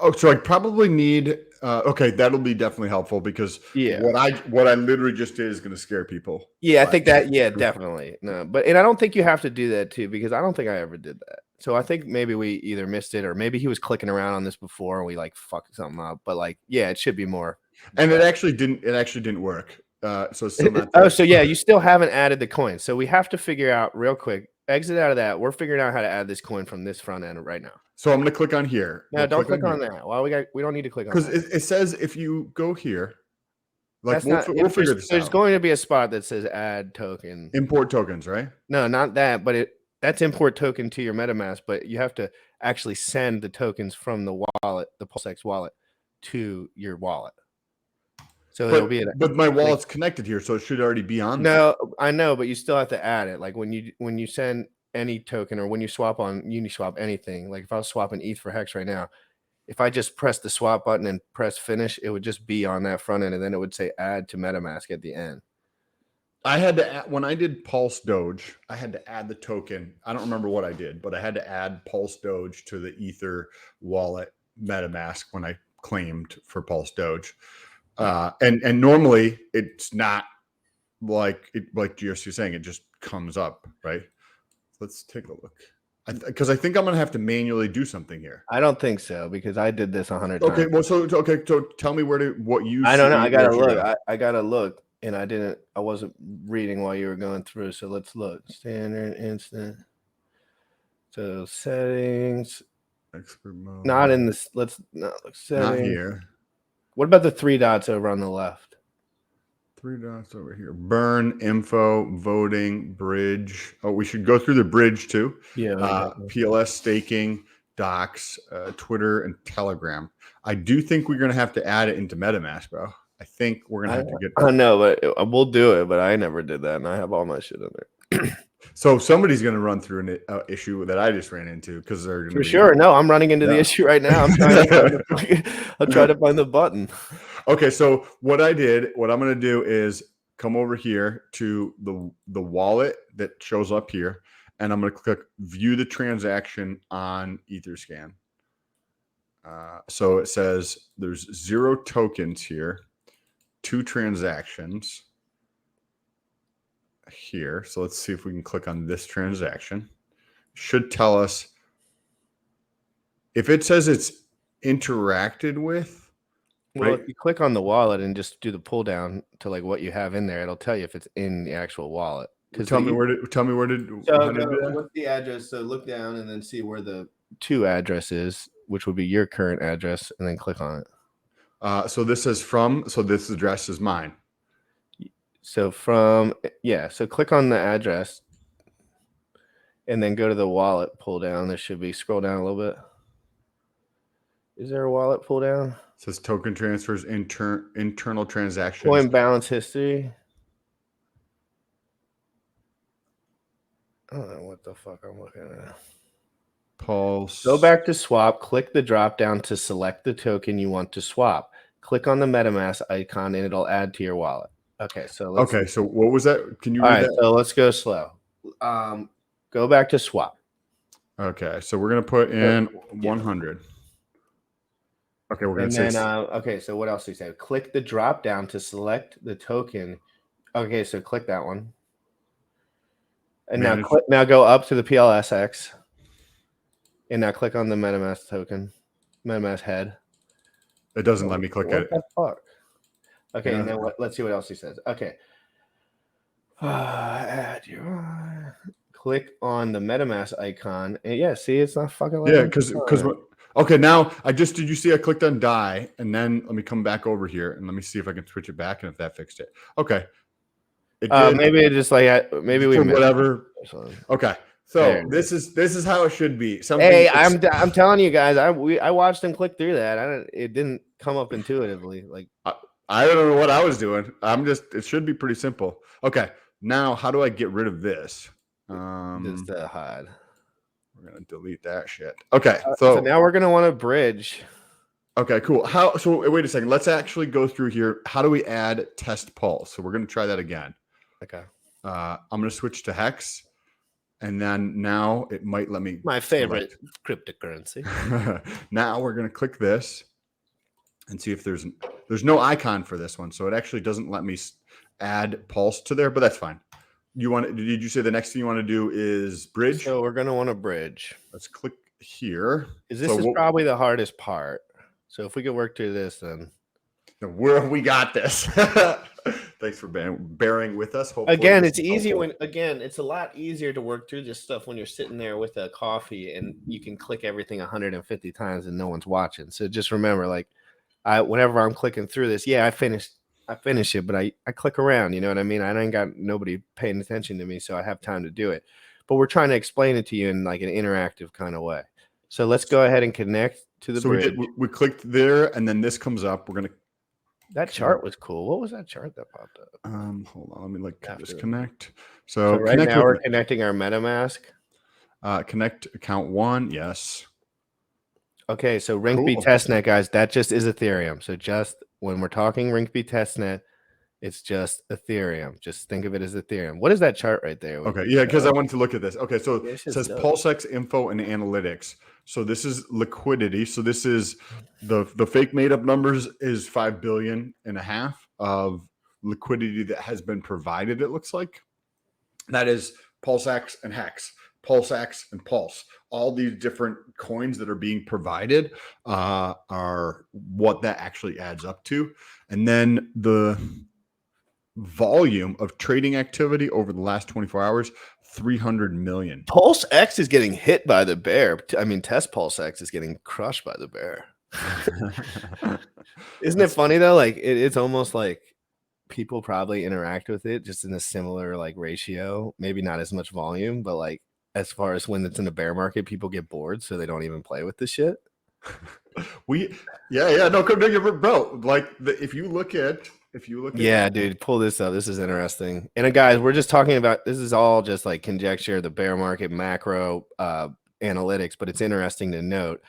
Oh, so I probably need okay, that'll be definitely helpful, because what I literally just did is going to scare people. Yeah, I think that, yeah, definitely. No, but and I don't think you have to do that too, because I don't think I ever did that. So I think maybe we either missed it, or maybe he was clicking around on this before and we like fucked something up. But like, yeah, it should be more. And it actually didn't work. So it's still not there. Oh, so yeah, you still haven't added the coin. So we have to figure out real quick. Exit out of that. We're figuring out how to add this coin from this front end right now. So I'm going to click on here. No, don't click on that. Well, we don't need to click on that. Because it says if you go here, like we'll figure this out. There's going to be a spot that says add token. Import tokens, right? No, not that, but that's import token to your MetaMask, but you have to actually send the tokens from the wallet, the PulseX wallet, to your wallet. So it'll be but my wallet's connected here, so it should already be on. No, I know, but you still have to add it. Like when you send any token, or when you swap on Uniswap anything, like if I was swapping ETH for Hex right now, if I just press the swap button and press finish, it would just be on that front end, and then it would say add to MetaMask at the end. I had to add, when I did Pulse Doge, I had to add the token. I don't remember what I did, but I had to add Pulse Doge to the Ether wallet MetaMask when I claimed for Pulse Doge. And normally it's not like GRC is saying, it just comes up, right? Let's take a look. Because I think I'm gonna have to manually do something here. I don't think so, because I did this 100 times. Okay, well, so tell me what you. I don't know. I gotta look. I gotta look, and I wasn't reading while you were going through. So let's look. Standard, instant. So settings. Expert mode. Not in this. Let's not look. Settings. Not here. What about the 3 dots over on the left? 3 dots over here. Burn, info, voting, bridge. Oh, we should go through the bridge too. Yeah. PLS staking, docs, Twitter, and Telegram. I do think we're going to have to add it into MetaMask, bro. I think we're going to have to get. I know, but we'll do it. But I never did that, and I have all my shit in there. So somebody's going to run through an issue that I just ran into, because they're going to. For sure. No, I'm running into the issue right now. I'm trying to find the button. Okay, so what I'm going to do is come over here to the wallet that shows up here, and I'm going to click view the transaction on Etherscan. So it says there's 0 tokens here, 2 transactions here. So let's see if we can click on this transaction. Should tell us if it says it's interacted with. Well, right? if you click on the wallet and just do the pull down to like what you have in there, it'll tell you if it's in the actual wallet. Tell me where to what's the address? So look down and then see where the 2 address is, which would be your current address, and then click on it. So this says so this address is mine. So so click on the address and then go to the wallet pull down. There should be, scroll down a little bit. Is there a wallet pull down? It says token transfers, internal transactions. Coin balance history. I don't know what the fuck I'm looking at. Pulse. Go back to swap. Click the drop down to select the token you want to swap. Click on the MetaMask icon and it'll add to your wallet. Okay, so so what was that? Can you read that? So let's go slow. Go back to swap. Okay, so we're gonna put in 100. Okay, we're gonna okay, so what else do you say? Click the drop down to select the token. Okay, so click that one. And now go up to the PLSX. And now click on the MetaMask token. MetaMask head. It doesn't let me click it. What the fuck? Okay, and then let's see what else he says. Okay. Add your click on the MetaMask icon. And yeah, see, it's not fucking. Yeah, because okay, now did you see I clicked on die, and then let me come back over here and let me see if I can switch it back and if that fixed it. Okay. It did. Maybe it just like maybe we for missed whatever. something. Okay, There so it this is how it should be. Something. Hey, I'm telling you guys, I watched him click through that. It didn't come up intuitively. Like I don't know what I was doing. It should be pretty simple. Okay, now how do I get rid of this? just hide. We're gonna delete that shit. Okay, So now we're gonna want to bridge. okay, cool. So wait a second. Let's actually go through here. How do we add test pulse? So we're gonna try that again. Okay. I'm gonna switch to hex, and then now it might let me. My favorite cryptocurrency. Now we're gonna click this and see if there's no icon for this one, so it actually doesn't let me add pulse to there, but that's fine. Did you say the next thing you want to do is bridge? So we're gonna want to bridge. Let's click here. This is probably the hardest part. So if we could work through this, then we got this. Thanks for bearing with us. Hopefully again, it's easy it's a lot easier to work through this stuff when you're sitting there with a coffee and you can click everything 150 times and no one's watching. So just remember, like, whenever I'm clicking through this, I finish it, but I click around, you know what I mean? I ain't got nobody paying attention to me, so I have time to do it. But we're trying to explain it to you in like an interactive kind of way. So let's go ahead and connect to the bridge. We clicked there, and then this comes up. We're gonna. That chart was cool. What was that chart that popped up? Hold on, let me just connect. So right now we're connecting our MetaMask. Connect account 1, yes. Okay, so RinkB testnet, guys, that just is Ethereum. So just when we're talking RinkB testnet, it's just Ethereum. Just think of it as Ethereum. What is that chart right there? Okay, yeah, because I wanted to look at this. Okay, so it says PulseX info and analytics. So this is liquidity. So this is the fake made up numbers is 5.5 billion of liquidity that has been provided. It looks like that is PulseX and Hex, PulseX and Pulse. All these different coins that are being provided are what that actually adds up to, and then the volume of trading activity over the last 24 hours, 300 million. PulseX is getting hit by the bear. I mean, Test PulseX is getting crushed by the bear. Isn't it funny though? Like it's almost like people probably interact with it just in a similar like ratio, maybe not as much volume, but like as far as when it's in a bear market, people get bored, so they don't even play with the shit. Bro, like if you look at dude, pull this up. This is interesting. And guys, we're just talking about, this is all just like conjecture, the bear market macro analytics, but it's interesting to note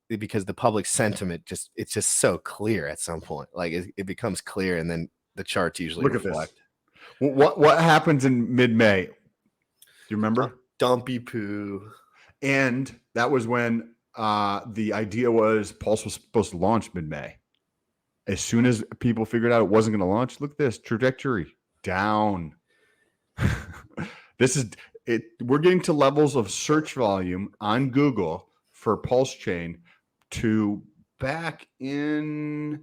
because the public sentiment it's just so clear at some point. Like it becomes clear, and then the charts usually reflect. What happens in mid-May? Do you remember? Dumpy poo. And that was when the idea was Pulse was supposed to launch mid-May. As soon as people figured out it wasn't going to launch, look at this trajectory down. This is it. We're getting to levels of search volume on Google for Pulsechain to back in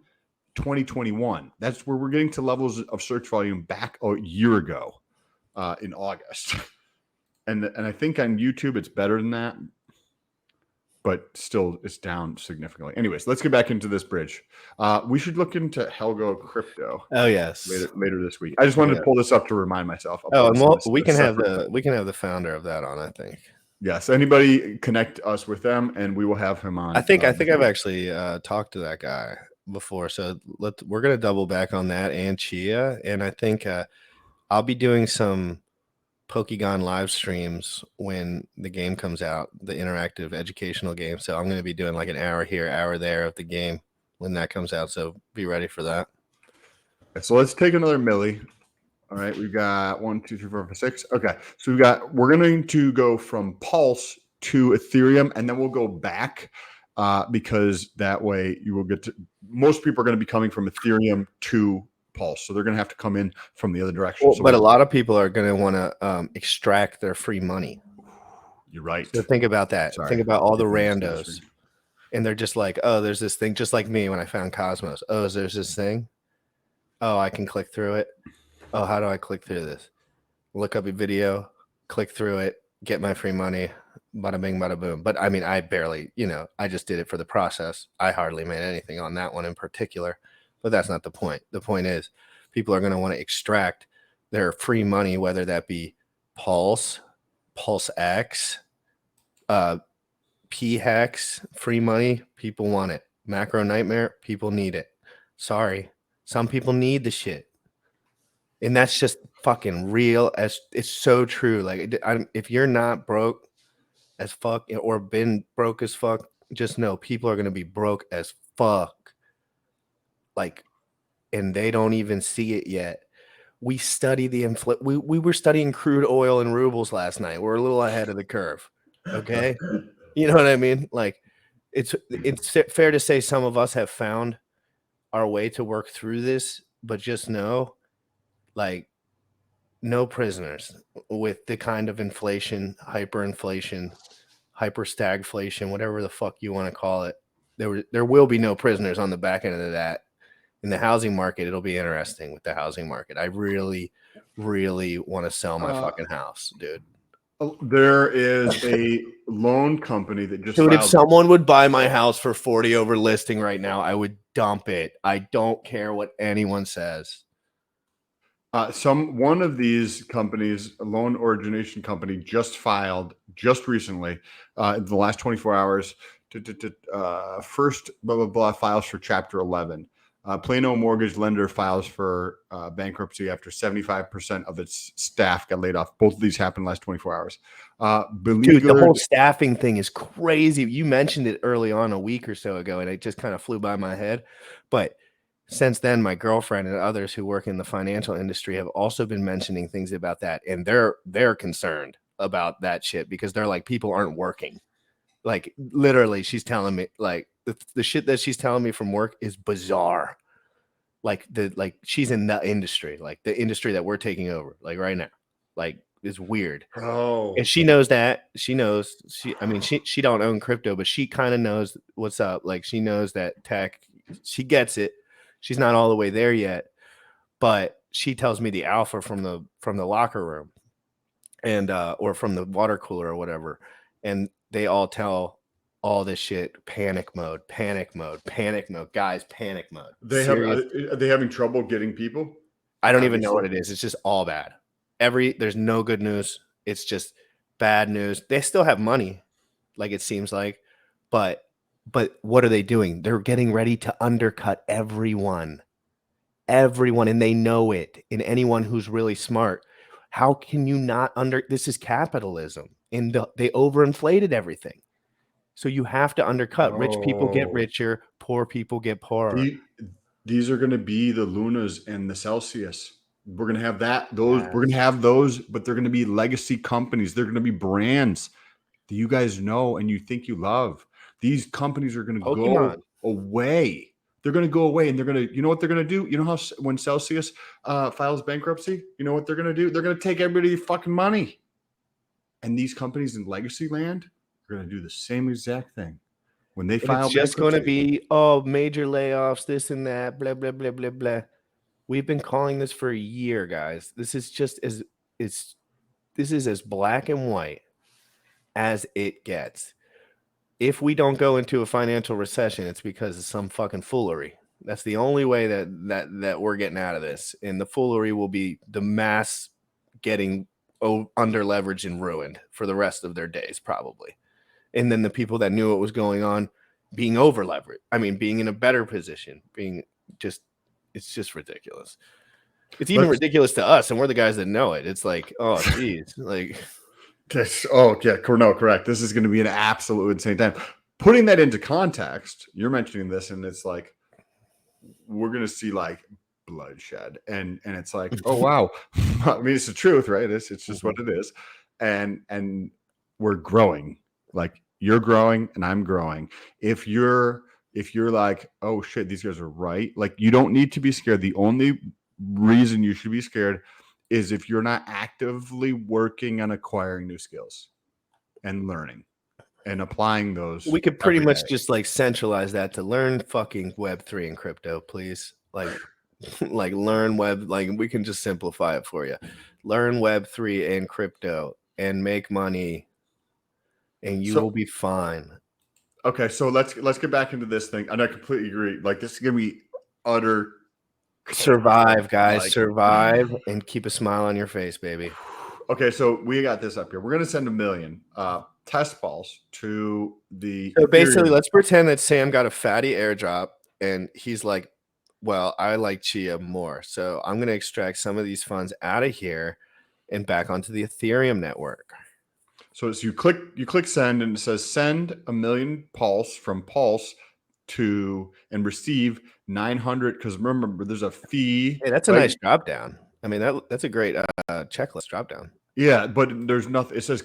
2021. That's where we're getting to levels of search volume back a year ago in August. And I think on YouTube it's better than that, but still it's down significantly. Anyways, let's get back into this bridge. We should look into Helgo Crypto. Oh yes, later this week. I just wanted to pull this up to remind myself. We can have the founder of that on, I think. Yes. Anybody connect us with them, and we will have him on. I think I've actually talked to that guy before, so we're gonna double back on that and Chia, and I think I'll be doing some Pokegon live streams when the game comes out, the interactive educational game. So I'm going to be doing like an hour here, hour there of the game when that comes out. So be ready for that. So let's take another milli. All right, we've got 1, 2, 3, 4, 5, 6. Okay, so we're going to go from Pulse to Ethereum, and then we'll go back because that way you will get to. Most people are going to be coming from Ethereum to Pulse, so they're going to have to come in from the other direction. Well, but a lot of people are going to want to extract their free money. You're right. So think about that. Think about all the randos, and they're just like, oh, there's this thing, just like me when I found Cosmos. Oh, there's this thing. Oh, I can click through it. Oh, how do I click through this? Look up a video, click through it, get my free money. Bada bing, bada boom. But I mean, I barely, I just did it for the process. I hardly made anything on that one in particular. But that's not the point. The point is people are going to want to extract their free money, whether that be PulseX, P-Hex, free money. People want it. Macro Nightmare, people need it. Sorry. Some people need the shit. And that's just fucking real. As it's so true. Like, if you're not broke as fuck or been broke as fuck, just know people are going to be broke as fuck. Like, and they don't even see it yet. We study the we were studying crude oil and rubles last night. We're a little ahead of the curve. Okay. You know what I mean? Like, it's fair to say some of us have found our way to work through this, but just know, like, no prisoners with the kind of inflation, hyperinflation, hyperstagflation, whatever the fuck you want to call it. There will be no prisoners on the back end of that. In the housing market, it'll be interesting with the housing market. I really, really want to sell my fucking house, dude. There is a loan company that just Dude, if filed. someone would buy my house for 40 over listing right now, I would dump it. I don't care what anyone says. One of these companies, a loan origination company, just filed just recently, in the last 24 hours, first blah blah blah files for Chapter 11. Plano mortgage lender files for bankruptcy after 75% of its staff got laid off. Both of these happened in the last 24 hours. Dude, the whole staffing thing is crazy. You mentioned it early on a week or so ago, and it just kind of flew by my head. But since then, my girlfriend and others who work in the financial industry have also been mentioning things about that, and they're concerned about that shit because they're like, people aren't working. Like, literally, she's telling me, like, the shit that she's telling me from work is bizarre. Like, she's in the industry, like the industry that we're taking over, like right now, like, it's weird. Oh, And she knows that. She knows. She don't own crypto, but she kind of knows what's up. Like, she knows that tech. She gets it. She's not all the way there yet, but she tells me the alpha from the locker room, and or from the water cooler or whatever, and they all tell all this shit: panic mode, panic mode, panic mode, guys, panic mode. are they having trouble getting people? I don't even know what it is. It's just all bad. There's no good news. It's just bad news. They still have money, like it seems like, but what are they doing? They're getting ready to undercut everyone, and they know it. And anyone who's really smart, how can you not this is capitalism, and they overinflated everything. So you have to undercut. Rich people get richer, poor people get poorer. These are going to be the Lunas and the Celsius. We're going to have we're going to have those, but they're going to be legacy companies. They're going to be brands that you guys know and you think you love. These companies are going to go away. They're going to go away, and they're going to, you know what they're going to do? You know how when Celsius files bankruptcy, you know what they're going to do? They're going to take everybody's fucking money. And these companies in legacy land are going to do the same exact thing. When they file, it's just going to be major layoffs, this and that, blah blah blah blah blah. We've been calling this for a year, guys. This is just this is as black and white as it gets. If we don't go into a financial recession, it's because of some fucking foolery. That's the only way that we're getting out of this. And the foolery will be the mass getting under leveraged and ruined for the rest of their days, probably. And then the people that knew what was going on being over leveraged. I mean, being in a better position, it's just ridiculous. It's even ridiculous to us, and we're the guys that know it. It's like, oh, geez. Like, correct. This is going to be an absolute insane time. Putting that into context, you're mentioning this, and it's like, we're going to see like bloodshed. And it's like, oh, wow. I mean, it's the truth, right? It's just what it is. And we're growing. Like, you're growing and I'm growing. If you're like, oh shit, these guys are right. Like, you don't need to be scared. The only reason you should be scared is if you're not actively working on acquiring new skills and learning and applying those. We could pretty much just like centralize that to learn fucking Web3 and crypto, please. Like learn web, like we can just simplify it for you. Learn Web3 and crypto and make money, and you will be fine. Okay, so let's get back into this thing. And I completely agree. Like, this is gonna be utter Survive, guys. Like- Survive and keep a smile on your face, baby. Okay, so we got this up here. We're going to send 1 million test balls to the. So basically, Ethereum. let's pretend that Sam got a fatty airdrop and he's like, well, I like Chia more. So I'm going to extract some of these funds out of here and back onto the Ethereum network. So as you click send, and it says send 1 million Pulse from Pulse to and receive 900. Because remember, there's a fee. Hey, that's a nice drop down. I mean, that's a great checklist drop down. Yeah, but there's nothing. It says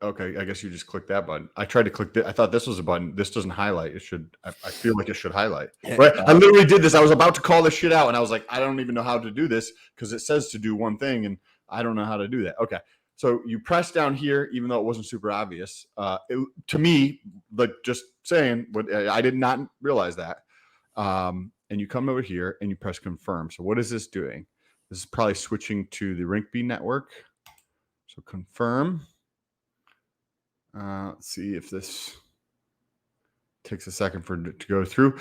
okay. I guess you just click that button. I tried to click. I thought this was a button. This doesn't highlight. It should. I feel like it should highlight. Right. I literally did this. I was about to call this shit out, and I was like, I don't even know how to do this because it says to do one thing, and I don't know how to do that. Okay. So you press down here, even though it wasn't super obvious. To me, like just saying, but I did not realize that. And you come over here and you press confirm. So what is this doing? This is probably switching to the Rinkeby network. So confirm. Let's see if this takes a second for it to go through.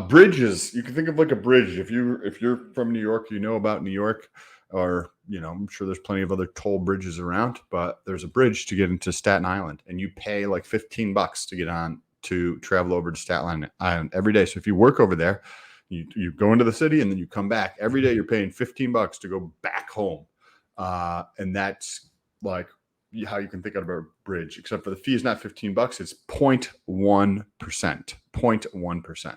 Bridges. You can think of like a bridge. If you're from New York, you know about New York, or I'm sure there's plenty of other toll bridges around. But there's a bridge to get into Staten Island, and you pay like $15 to get on to travel over to Staten Island every day. So if you work over there, you go into the city and then you come back every day. You're paying $15 to go back home, and that's like how you can think about a bridge, except for the fee is not $15. It's 0.1%, 0.1%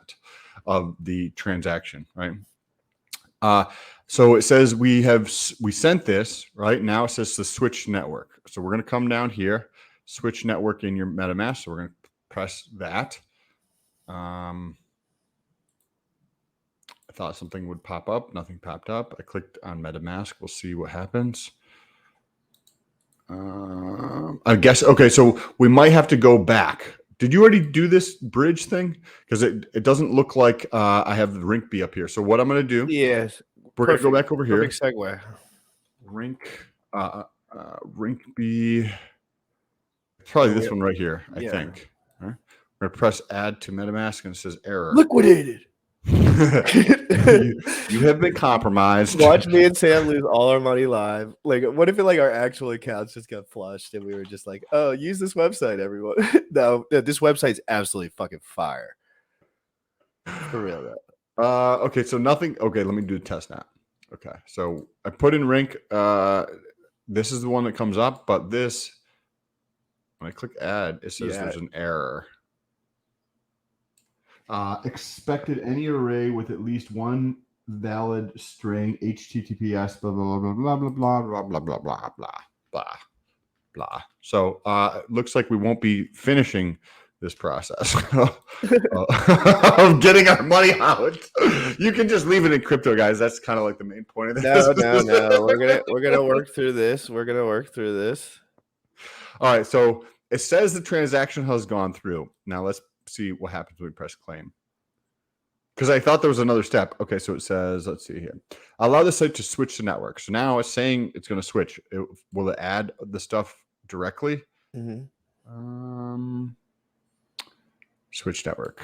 of the transaction, right? So it says we sent this, right? Now it says the switch network. So we're going to come down here, switch network in your MetaMask. So we're going to press that. I thought something would pop up. Nothing popped up. I clicked on MetaMask. We'll see what happens. I guess, okay, so we might have to go back. Did you already do this bridge thing? Because it doesn't look like I have the Rinkeby up here. So what I'm going to do, Yes, we're going to go back over here. Perfect segue. Rinkeby, probably this one right here, I think. All right. We're going to press add to MetaMask, and it says error. Liquidated. you have been compromised. Watch me and Sam lose all our money live. Like, what if our actual accounts just got flushed and we were just like, oh, use this website, everyone. No, this website's absolutely fucking fire. For real, though. Okay, so nothing. Okay, let me do the test now. Okay, so I put in Rink. This is the one that comes up, but this, when I click add, it says there's an error. Expected any array with at least one valid string, HTTPS, blah, blah, blah, blah, blah, blah, blah, blah, blah, blah, blah, blah, blah. So it looks like we won't be finishing this process of getting our money out. You can just leave it in crypto, guys. That's kind of like the main point of this. No. We're gonna work through this. All right. So it says the transaction has gone through. Now let's see what happens when we press claim. Because I thought there was another step. Okay, so it says, let's see here. Allow the site to switch to network. So now it's saying it's going to switch. Will it add the stuff directly? Mm-hmm. Switch network.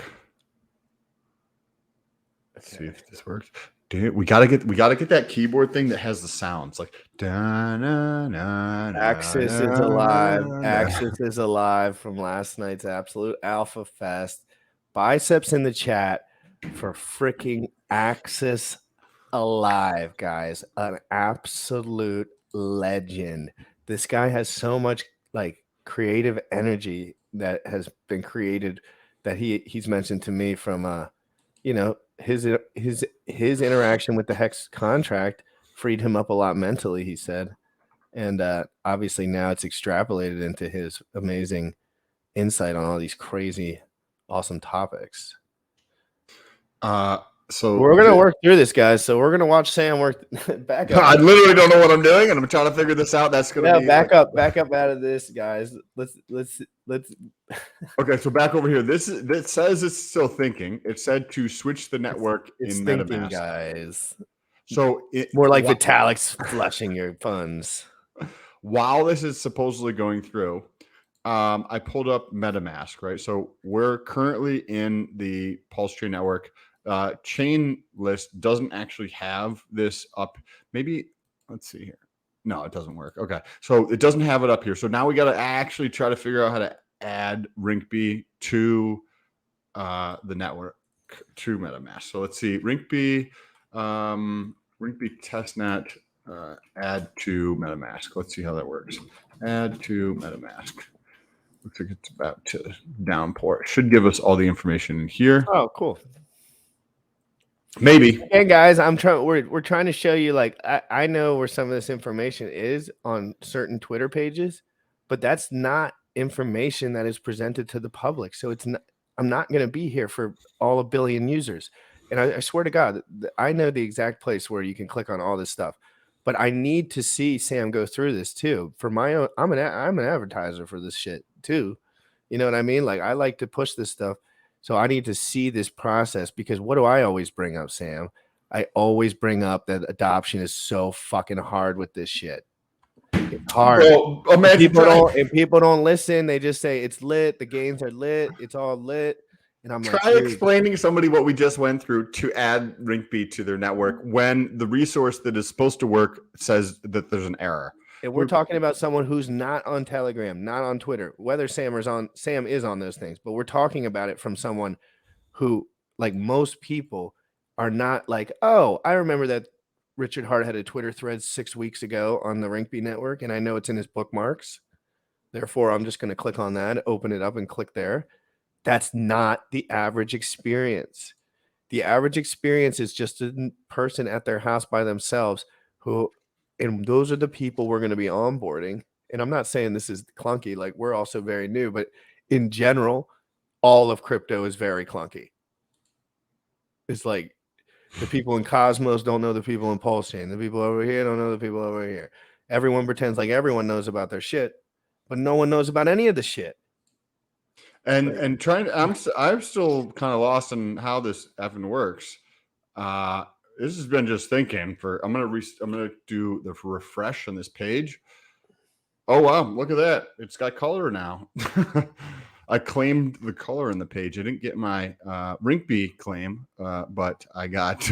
Let's see if this works. Dude, we gotta get that keyboard thing that has the sounds like Axis is alive. Axis is alive from last night's Absolute Alpha Fest. Biceps in the chat for freaking Axis alive, guys. An absolute legend. This guy has so much like creative energy that has been created that he's mentioned to me from his interaction with the Hex contract freed him up a lot mentally, he said. And obviously now it's extrapolated into his amazing insight on all these crazy, awesome topics. So we're going to work through this, guys. So we're going to watch Sam work back up. I literally don't know what I'm doing, and I'm trying to figure this out. That's going to be back up out of this, guys. Let's Okay, so back over here. It says it's still thinking. It said to switch the network in MetaMask, guys. So more like Vitalik's flushing your funds. While this is supposedly going through, I pulled up MetaMask, right? So we're currently in the Pulsechain network. chain list doesn't actually have this up. Maybe let's see here. No, it doesn't work. Okay, so it doesn't have it up here. So now we got to actually try to figure out how to add Rinkeby to the network to MetaMask. So let's see, Rinkeby testnet add to MetaMask. Let's see how that works. Add to MetaMask. Looks like it's about to downpour. It should give us all the information in here. Oh, cool. Maybe. Hey guys, we're trying to show you, like, I know where some of this information is on certain Twitter pages, but that's not information that is presented to the public. So it's not, I'm not going to be here for all 1 billion users. And I swear to God, I know the exact place where you can click on all this stuff, but I need to see Sam go through this too. For my own, I'm an advertiser for this shit too. You know what I mean? Like, I like to push this stuff. So I need to see this process, because what do I always bring up, Sam? I always bring up that adoption is so fucking hard with this shit. It's hard. Well, imagine people don't listen. They just say it's lit. The games are lit. It's all lit. And I'm try like, explaining to somebody what we just went through to add Rinkeby to their network when the resource that is supposed to work says that there's an error. And we're talking about someone who's not on Telegram, not on Twitter, whether Sam is on those things, but we're talking about it from someone who, like most people, are not like, oh, I remember that Richard Hart had a Twitter thread 6 weeks ago on the Rinkeby network, and I know it's in his bookmarks. Therefore, I'm just going to click on that, open it up, and click there. That's not the average experience. The average experience is just a person at their house by themselves who, and those are the people we're going to be onboarding. And I'm not saying this is clunky, like we're also very new, but in general, all of crypto is very clunky. It's like the people in Cosmos don't know the people in Pulsechain. The people over here don't know the people over here. Everyone pretends like everyone knows about their shit, but no one knows about any of the shit. And trying to, I'm still kind of lost in how this effing works. This has been just thinking for. I'm gonna do the refresh on this page. Oh wow, look at that! It's got color now. I claimed the color in the page. I didn't get my Rinkeby claim, but I got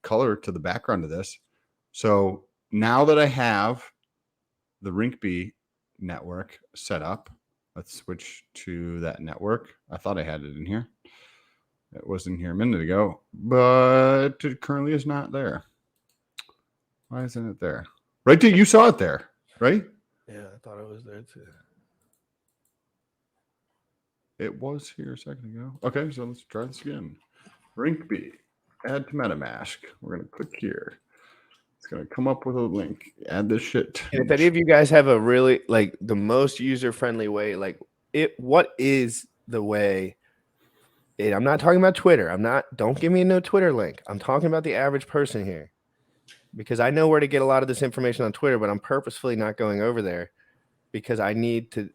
color to the background of this. So now that I have the Rinkeby network set up, let's switch to that network. I thought I had it in here. It was in here a minute ago, but it currently is not there. Why isn't it there? Right, you saw it there, right? Yeah, I thought it was there too. It was here a second ago. Okay, so let's try this again. Rinkeby, add to MetaMask. We're going to click here. It's going to come up with a link. Add this shit. And if any of you guys have a really, like, the most user-friendly way, like, what is the way? I'm not talking about Twitter. Don't give me no Twitter link. I'm talking about the average person here, because I know where to get a lot of this information on Twitter, but I'm purposefully not going over there because I need to,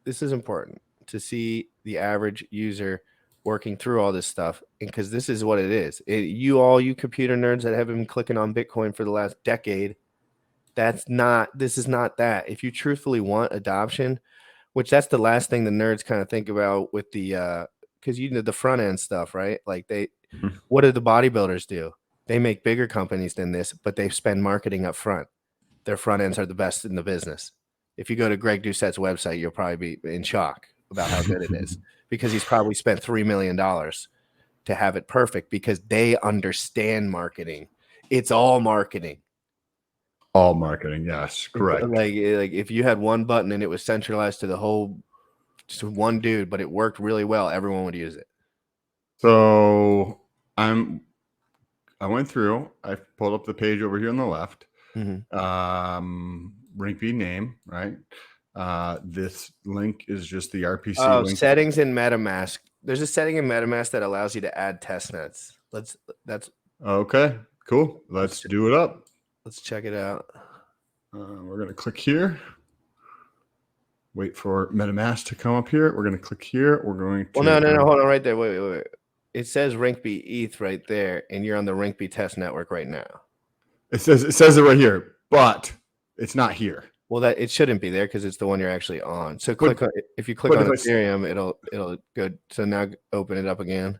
this is important to see the average user working through all this stuff. And because this is what it is. You computer nerds that have been clicking on Bitcoin for the last decade, this is not that. If you truthfully want adoption, which that's the last thing the nerds kind of think about with the, because you know the front end stuff, right? Like what do the bodybuilders do? They make bigger companies than this, but they spend marketing up front. Their front ends are the best in the business. If you go to Greg Doucette's website, you'll probably be in shock about how good it is, because he's probably spent $3 million to have it perfect, because they understand marketing. It's all marketing. All marketing, yes, correct. Like if you had one button and it was centralized to the whole, just one dude, but it worked really well, everyone would use it. So I went through. I pulled up the page over here on the left. Mm-hmm. Rinkeby name, right? This link is just the RPC link. Settings in MetaMask. There's a setting in MetaMask that allows you to add testnets. That's okay. Cool. Let's do it up. Let's check it out. We're gonna click here. Wait for MetaMask to come up here. We're going to click here. We're going to... Well, no. Hold on right there. Wait. It says Rinkeby ETH right there, and you're on the Rinkeby test network right now. It says it right here, but it's not here. Well, it shouldn't be there because it's the one you're actually on. So if you click on Ethereum, it'll go. So now open it up again.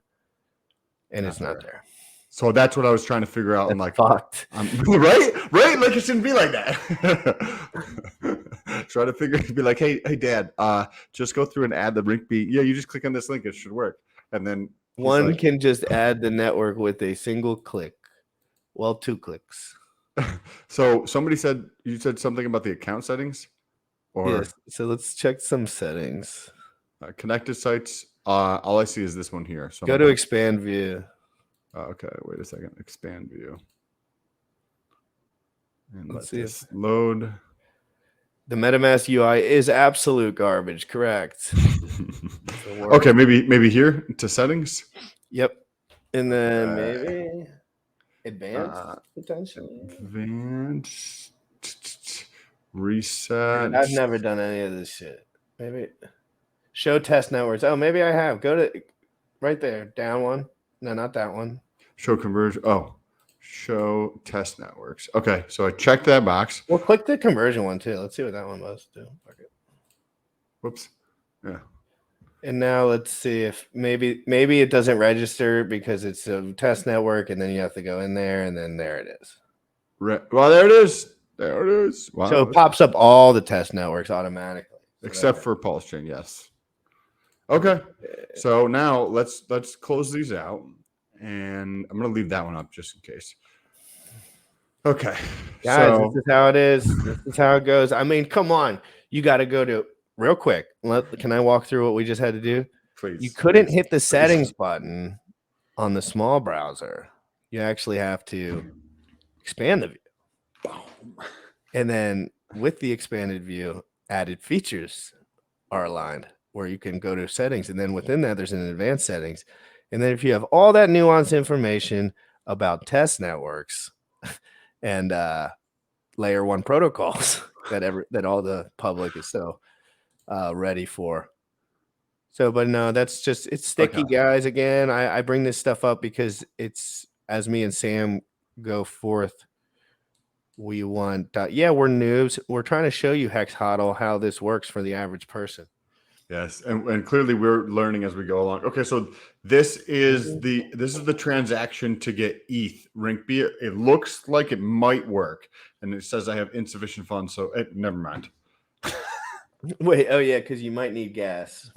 and it's not there. So that's what I was trying to figure out. I'm like, fucked. Right? Like it shouldn't be like that. Try to be like, hey, Dad, just go through and add the Rinkeby. Yeah, you just click on this link, it should work. And then one like, can just add the network with a single click. Well, 2 clicks. So somebody said you said something about the account settings, or Yes. So let's check some settings. Connected sites. All I see is this one here. So Go to expand view. Okay, wait a second. Expand view. And Let's let see this load. The MetaMask UI is absolute garbage. Correct. Okay, maybe here to settings. Yep. And then maybe advanced potentially. Advanced reset. Dude, I've never done any of this shit. Maybe show test networks. Oh, maybe I have. Go to right there. Down one. No, not that one. Show conversion. Oh, show test networks. Okay, so I checked that box. Well, click the conversion one too. Let's see what that one was too. Okay. Whoops. Yeah. And now let's see if maybe it doesn't register because it's a test network, and then you have to go in there, and then there it is. Well, there it is. There it is. Wow. So it pops up all the test networks automatically, except for Pulsechain. Yes. Okay. So now let's close these out, and I'm gonna leave that one up just in case. Okay, guys, this is how it is. This is how it goes. I mean, come on, you got to go to real quick. Can I walk through what we just had to do? Please. You couldn't hit the settings button on the small browser. You actually have to expand the view, and then with the expanded view, added features are aligned, where you can go to settings, and then within that there's an advanced settings, and then if you have all that nuanced information about test networks and layer 1 protocols that all the public is so ready for. So, but no, that's just, it's sticky, guys. Again, I bring this stuff up because it's, as me and Sam go forth, we want we're noobs. We're trying to show you, Hex Hodl, how this works for the average person. Yes, and clearly we're learning as we go along. Okay, so this is the transaction to get ETH Rinkeby. It looks like it might work, and it says I have insufficient funds, so never mind. Wait, oh yeah, because you might need gas.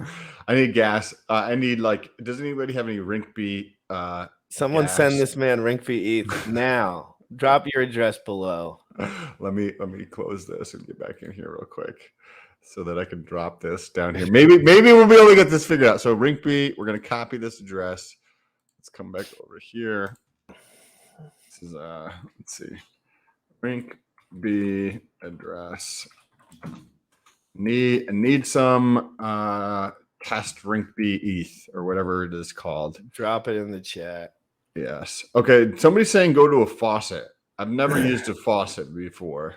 I need gas. I need does anybody have any Rinkeby? Someone gas? send this man Rinkeby ETH now. Drop your address below. Let me close this and get back in here real quick, so that I can drop this down here. Maybe we'll be able to get this figured out. So Rinkeby, we're going to copy this address. Let's come back over here. This is let's see, Rinkeby address. Need some test Rinkeby ETH or whatever it is called. Drop it in the chat. Yes. Okay. Somebody's saying go to a faucet. I've never used a faucet before,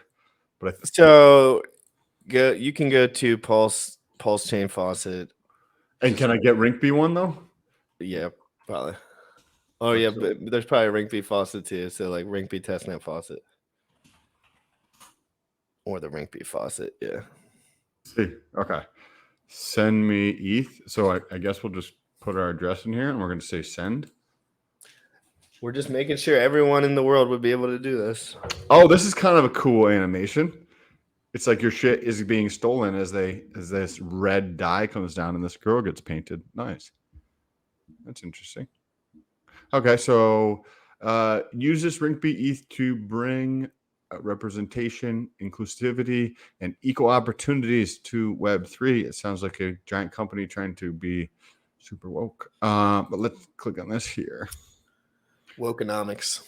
but you can go to Pulsechain faucet. And can I get Rinkeby one though? Yeah, probably. Oh yeah, but there's probably Rinkeby faucet too. So like Rinkeby testnet faucet, or the Rinkeby faucet. Yeah. See. Okay. Send me ETH. So I guess we'll just put our address in here, and we're going to say send. We're just making sure everyone in the world would be able to do this. Oh, this is kind of a cool animation. It's like your shit is being stolen as this red dye comes down and this girl gets painted. Nice. That's interesting. Okay, so use this Rinkeby ETH to bring representation, inclusivity, and equal opportunities to Web3. It sounds like a giant company trying to be super woke. But let's click on this here. Wokenomics.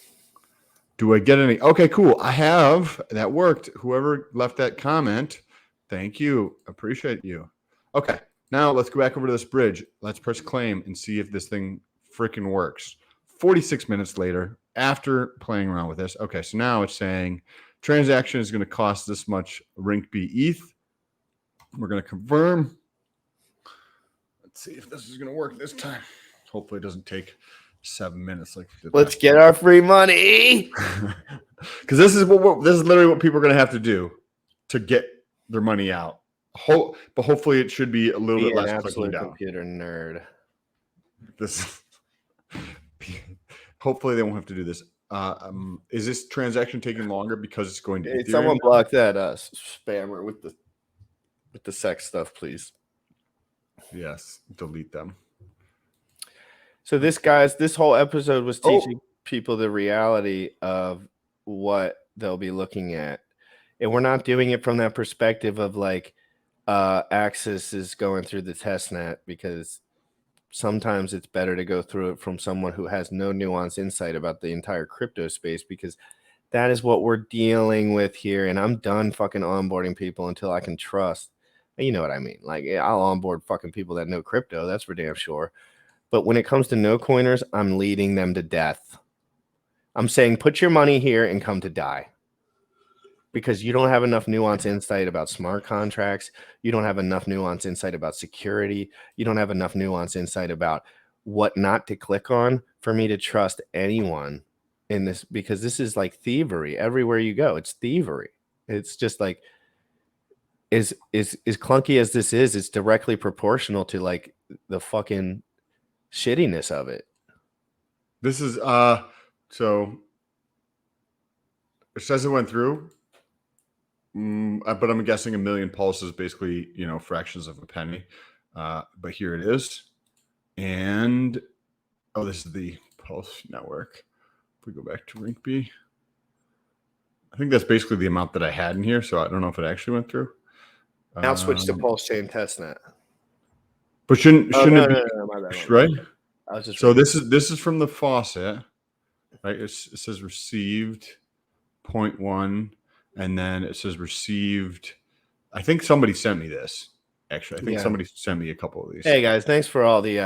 Do I get any? Okay, cool. I have. That worked. Whoever left that comment, thank you. Appreciate you. Okay, now let's go back over to this bridge. Let's press claim and see if this thing freaking works. 46 minutes later, after playing around with this. Okay, so now it's saying transaction is going to cost this much Rinkeby ETH. We're going to confirm. Let's see if this is going to work this time. Hopefully it doesn't take 7 minutes. Let's get our free money. Because this is literally what people are going to have to do to get their money out. But hopefully it should be a little bit less clicking down. Computer nerd. This hopefully they won't have to do this. Is this transaction taking longer because it's going to Hey, Ethereum? someone block that spammer with the sex stuff, please. Yes, delete them. So this whole episode was teaching people the reality of what they'll be looking at. And we're not doing it from that perspective of like Axis is going through the test net, because sometimes it's better to go through it from someone who has no nuanced insight about the entire crypto space, because that is what we're dealing with here. And I'm done fucking onboarding people until I can trust. You know what I mean? Like, I'll onboard fucking people that know crypto. That's for damn sure. But when it comes to no coiners, I'm leading them to death. I'm saying, put your money here and come to die. Because you don't have enough nuance insight about smart contracts. You don't have enough nuance insight about security. You don't have enough nuance insight about what not to click on for me to trust anyone in this, because this is like thievery. Everywhere you go, it's thievery. It's just like, as clunky as this is, it's directly proportional to like the fucking shittiness of it. This is so it says it went through. But I'm guessing a million pulses basically, fractions of a penny. But here it is. And this is the Pulse network. If we go back to Rinkeby, I think that's basically the amount that I had in here. So I don't know if it actually went through. Now switch to Pulsechain testnet. But shouldn't it be my bad. right? I was just so this is from the faucet, right? It says received 0.1. And then it says received. I think somebody sent me this. Actually, I think somebody sent me a couple of these. Hey guys, thanks for all the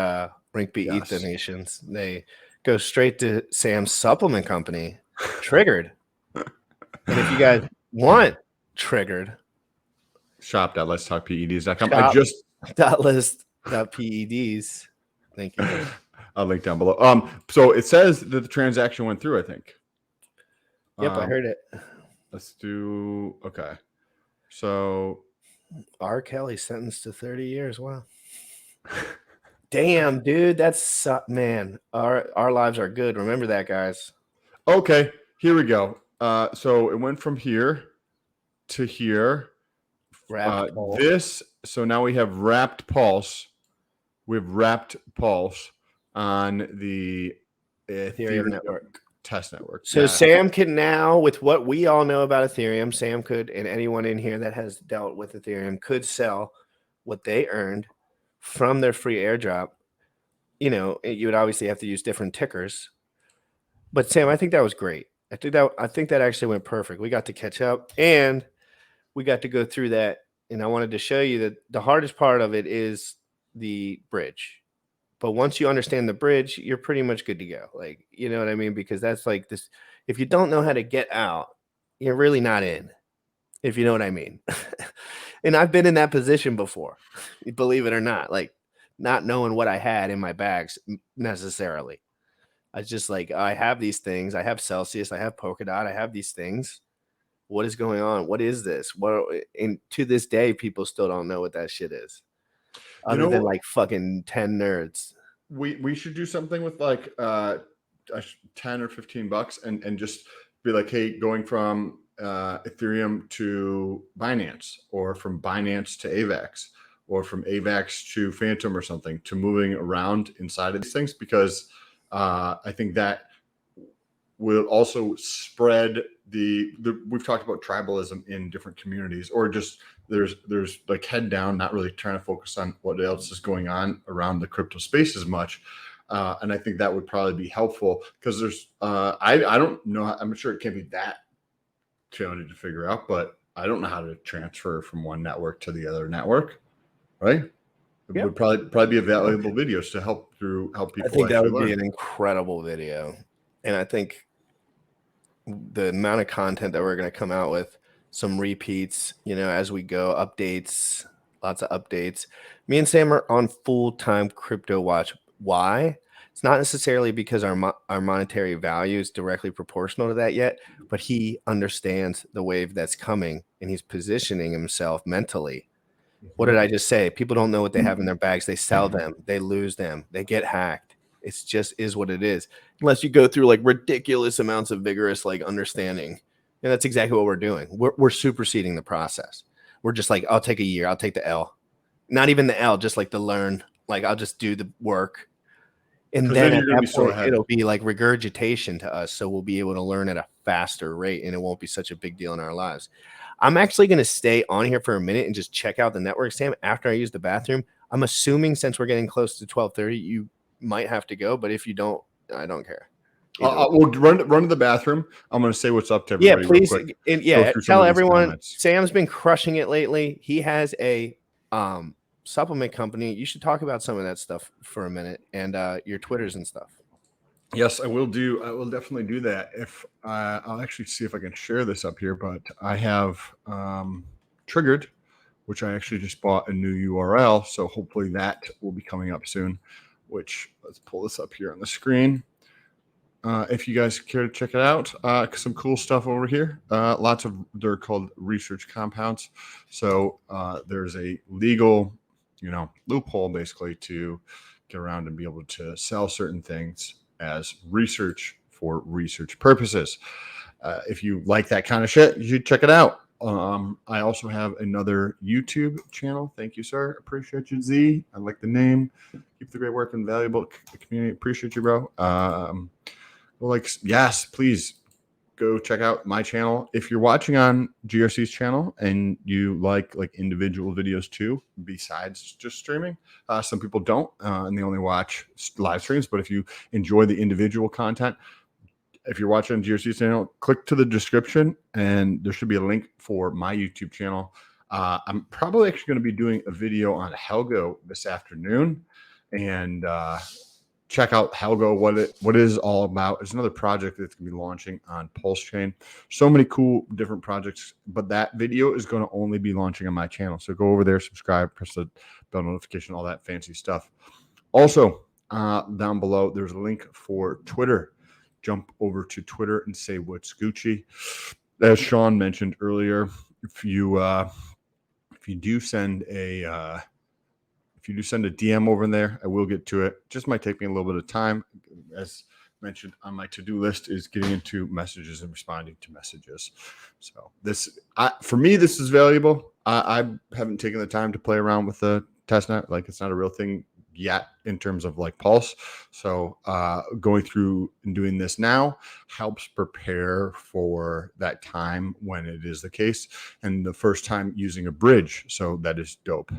Rinkeby ETH donations. They go straight to Sam's supplement company, Triggered. And if you guys want Triggered, shop.letstalkpeds.com. I just .list.peds. Thank you. I'll link down below. So it says that the transaction went through, I think. Yep, I heard it. Let's do so R. Kelly sentenced to 30 years. Wow. Damn, dude, that's man. Our lives are good. Remember that, guys. Okay, here we go. So it went from here to here. So now we have wrapped pulse. We have wrapped pulse on the Ethereum network. Test network. So Sam can now, with what we all know about Ethereum, Sam could, and anyone in here that has dealt with Ethereum could sell what they earned from their free airdrop. You would obviously have to use different tickers. But Sam, I think that was great. I think that actually went perfect. We got to catch up and we got to go through that. And I wanted to show you that the hardest part of it is the bridge. But once you understand the bridge, you're pretty much good to go. Like, you know what I mean? Because that's like this. If you don't know how to get out, you're really not in, if you know what I mean. And I've been in that position before, believe it or not, like not knowing what I had in my bags necessarily. I just like, I have these things. I have Celsius. I have Polkadot. I have these things. What is going on? What is this? And to this day, people still don't know what that shit is. Other than like fucking 10 nerds. We should do something with like 10 or $15 and just be like, hey, going from Ethereum to Binance, or from Binance to AVAX, or from AVAX to Phantom or something, to moving around inside of these things, because I think that will also spread we've talked about tribalism in different communities, or just there's like head down, not really trying to focus on what else is going on around the crypto space as much. And I think that would probably be helpful, because there's I don't know, I'm sure it can't be that challenging to figure out, but I don't know how to transfer from one network to the other network, right? It would probably be a valuable videos to help people. I think that would be an incredible video. And I think the amount of content that we're going to come out with, some repeats, as we go, updates, lots of updates. Me and Sam are on full-time crypto watch. Why? It's not necessarily because our monetary value is directly proportional to that yet, but he understands the wave that's coming, and he's positioning himself mentally. What did I just say? People don't know what they have in their bags. They sell them. They lose them. They get hacked. It's just is what it is. Unless you go through like ridiculous amounts of vigorous like understanding. And that's exactly what we're doing. We're superseding the process. We're just like, I'll take a year. I'll take the L. Not even the L, just like the learn. Like I'll just do the work. And then at that point, it'll be like regurgitation to us. So we'll be able to learn at a faster rate and it won't be such a big deal in our lives. I'm actually going to stay on here for a minute and just check out the network, Sam, after I use the bathroom. I'm assuming since we're getting close to 12:30, you might have to go. But if you don't, I don't care. We'll run to the bathroom. I'm going to say what's up to everybody. Yeah, please. Real quick. Yeah, tell everyone Sam's been crushing it lately. He has a supplement company. You should talk about some of that stuff for a minute and your Twitters and stuff. Yes, I will do. I will definitely do that. If I'll actually see if I can share this up here, but I have Triggered, which I actually just bought a new URL. So hopefully that will be coming up soon, which let's pull this up here on the screen. If you guys care to check it out, some cool stuff over here. They're called research compounds. So there's a legal, loophole basically to get around and be able to sell certain things as research for research purposes. If you like that kind of shit, you should check it out. I also have another YouTube channel. Thank you, sir. Appreciate you, Z. I like the name. Keep the great work and valuable community. Appreciate you, bro. Yes, please go check out my channel. If you're watching on GRC's channel and you like individual videos too, besides just streaming, some people don't, and they only watch live streams. But if you enjoy the individual content, if you're watching on GRC's channel, click to the description and there should be a link for my YouTube channel. I'm probably actually going to be doing a video on Helgo this afternoon, and check out Helgo, what it is all about. It's another project that's going to be launching on Pulsechain. So many cool different projects, but that video is going to only be launching on my channel. So go over there, subscribe, press the bell notification, all that fancy stuff. Also, down below, there's a link for Twitter. Jump over to Twitter and say what's Gucci. As Sean mentioned earlier, if you do send a DM over in there, I will get to it. Just might take me a little bit of time. As mentioned on my to-do list is getting into messages and responding to messages. So for me, this is valuable. I haven't taken the time to play around with the testnet. It's not a real thing yet in terms of Pulse. So going through and doing this now helps prepare for that time when it is the case. And the first time using a bridge. So that is dope.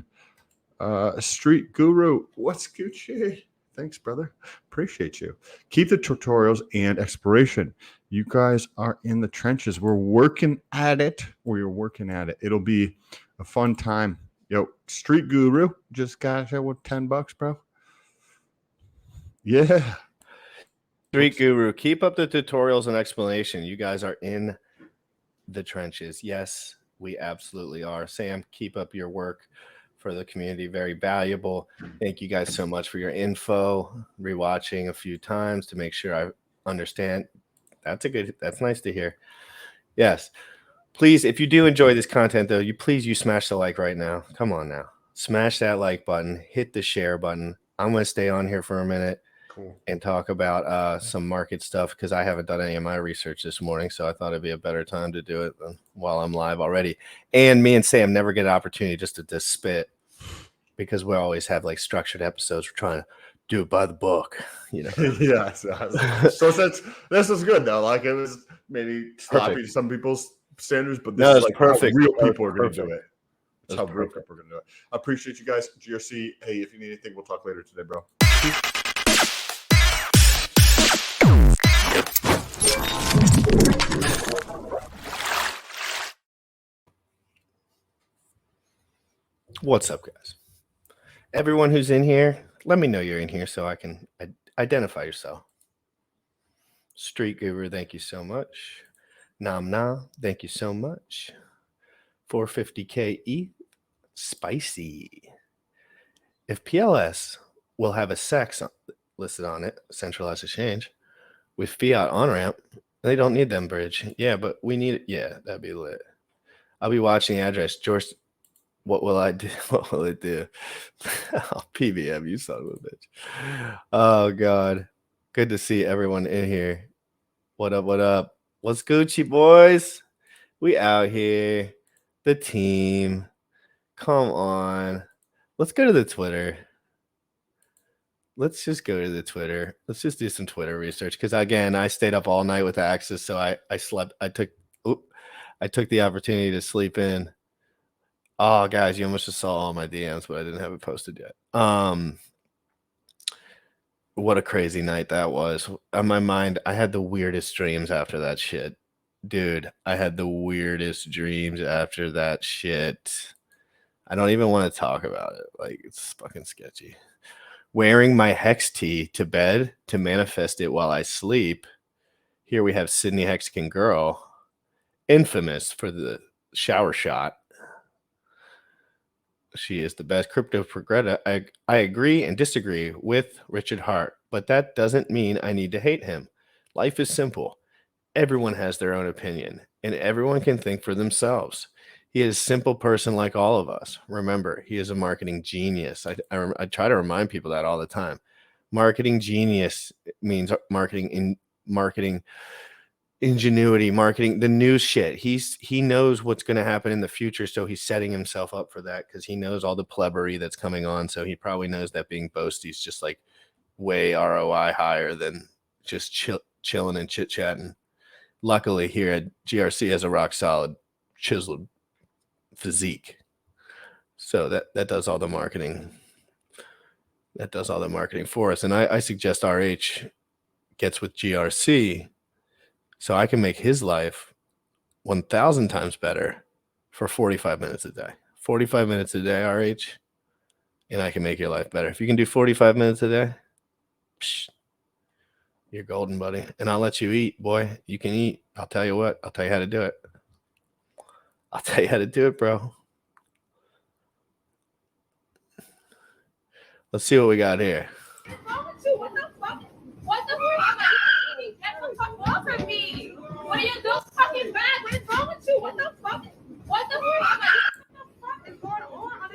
Street Guru, what's Gucci? Thanks, brother. Appreciate you. Keep the tutorials and exploration. You guys are in the trenches. We're working at it. It'll be a fun time. Yo, Street Guru just got here with $10, bro. Yeah. Street Guru, keep up the tutorials and explanation. You guys are in the trenches. Yes, we absolutely are. Sam, keep up your work for the community. Very valuable. Thank you guys so much for your info. Rewatching a few times to make sure I understand. That's nice to hear. Yes. Please, if you do enjoy this content, though, you smash the like right now. Come on now. Smash that like button. Hit the share button. I'm going to stay on here for a minute and talk about some market stuff because I haven't done any of my research this morning, so I thought it'd be a better time to do it than while I'm live already. And me and Sam never get an opportunity just to spit because we always have structured episodes. We're trying to do it by the book, Yeah. So this is good though. It was maybe sloppy to some people's standards, but this is perfect. How real people are going to do it. That's how real people are going to do it. I appreciate you guys. GRC. Hey, if you need anything, we'll talk later today, bro. What's up, guys? Everyone who's in here, let me know you're in here so I can identify yourself. Street Guru, thank you so much. Nam, thank you so much. 450K ETH, spicy. If PLS will have a SEX listed on it, centralized exchange, with fiat on-ramp, they don't need them bridge. Yeah, but we need it. Yeah, that'd be lit. I'll be watching the address. What will I do? What will it do? Oh, PBM, you son of a bitch. Oh God. Good to see everyone in here. What up? What up? What's Gucci, boys? We out here. The team. Come on. Let's go to the Twitter. Let's just go to the Twitter. Let's just do some Twitter research. Because again, I stayed up all night with Axis, so I slept. I took the opportunity to sleep in. Oh, guys, you almost just saw all my DMs, but I didn't have it posted yet. What a crazy night that was. On my mind, I had the weirdest dreams after that shit. Dude, I had the weirdest dreams after that shit. I don't even want to talk about it. Like, it's fucking sketchy. Wearing my hex tee to bed to manifest it while I sleep. Here we have Sydney Hexagon Girl, infamous for the shower shot. She is the best crypto progretta. I agree and disagree with Richard Hart, but that doesn't mean I need to hate him. Life is simple. Everyone has their own opinion, and everyone can think for themselves. He is a simple person like all of us. Remember, he is a marketing genius. I try to remind people that all the time. Marketing genius means marketing ingenuity, marketing, the new shit. He knows what's going to happen in the future, so he's setting himself up for that because he knows all the plebbery that's coming on. So he probably knows that being boasty is just like way ROI higher than just chilling and chit chatting. Luckily, here at GRC has a rock solid, chiseled physique, so that does all the marketing. That does all the marketing for us, and I suggest RH gets with GRC. So I can make his life 1,000 times better for 45 minutes a day. 45 minutes a day, RH, and I can make your life better. If you can do 45 minutes a day, psh, you're golden, buddy. And I'll let you eat, boy. You can eat. I'll tell you what. I'll tell you how to do it. I'll tell you how to do it, bro. Let's see what we got here. What the fuck? What the fuck? Get the fuck off of me! What are you doing fucking bad? What is wrong with you? What the fuck? What the fuck? What the fuck is going on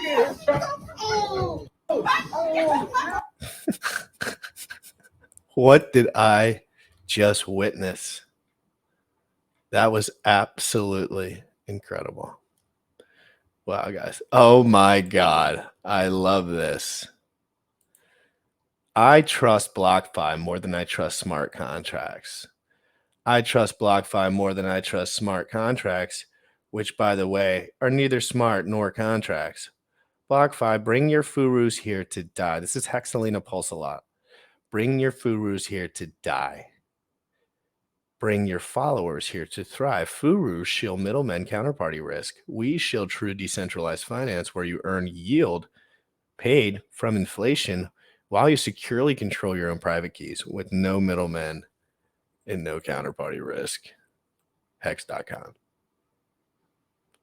this fucking What did I just witness? That was absolutely incredible. Wow, guys. Oh my God. I love this. I trust BlockFi more than I trust smart contracts. I trust BlockFi more than I trust smart contracts, which, by the way, are neither smart nor contracts. BlockFi, bring your furus here to die. This is Hexalina Pulse a lot. Bring your furus here to die. Bring your followers here to thrive. Furus shield middlemen counterparty risk. We shield true decentralized finance where you earn yield paid from inflation while you securely control your own private keys with no middlemen and no counterparty risk. Hex.com.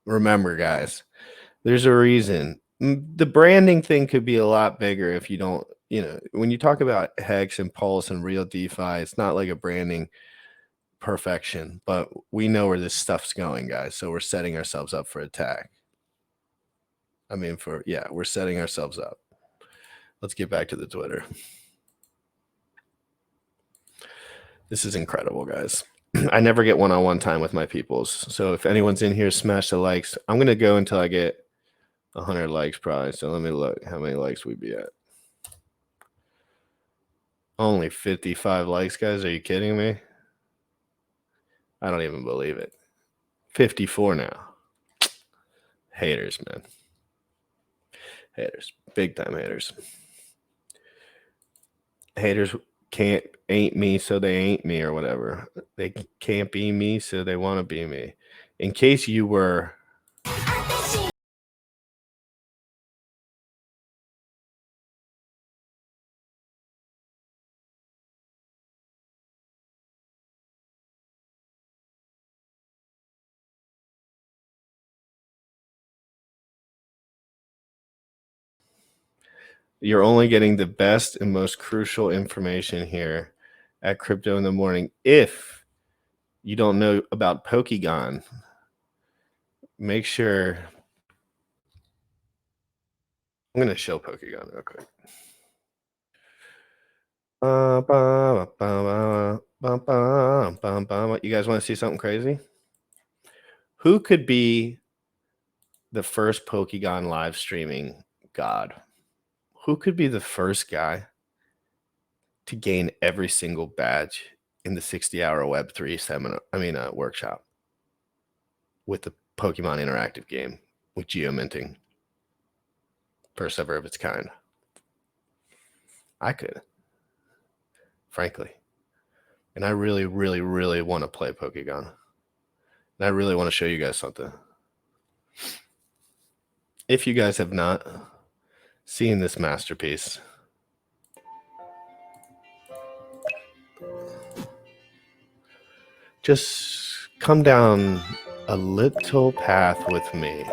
Remember, guys, there's a reason. The branding thing could be a lot bigger if you don't, when you talk about Hex and Pulse and real DeFi, it's not like a branding perfection, but we know where this stuff's going, guys. So we're setting ourselves up for attack. We're setting ourselves up. Let's get back to the Twitter. This is incredible, guys. I never get one-on-one time with my peoples. So if anyone's in here, smash the likes. I'm going to go until I get 100 likes probably. So let me look how many likes we'd be at. Only 55 likes, guys. Are you kidding me? I don't even believe it. 54 now. Haters, man. Haters. Big time haters. Haters ain't me, so they ain't me or whatever. They can't be me, so they want to be me. In case you were... You're only getting the best and most crucial information here at Crypto in the Morning. If you don't know about Polygon, make sure. I'm gonna show Pokegon real quick. You guys want to see something crazy? Who could be the first Pokegon live streaming god? Who could be the first guy to gain every single badge in the 60-hour Web3 seminar? Workshop with the Pokemon interactive game with geominting, first ever of its kind. I could, frankly, and I really, really, really want to play Pokegon, and I really want to show you guys something. If you guys have not seen this masterpiece, just come down a little path with me.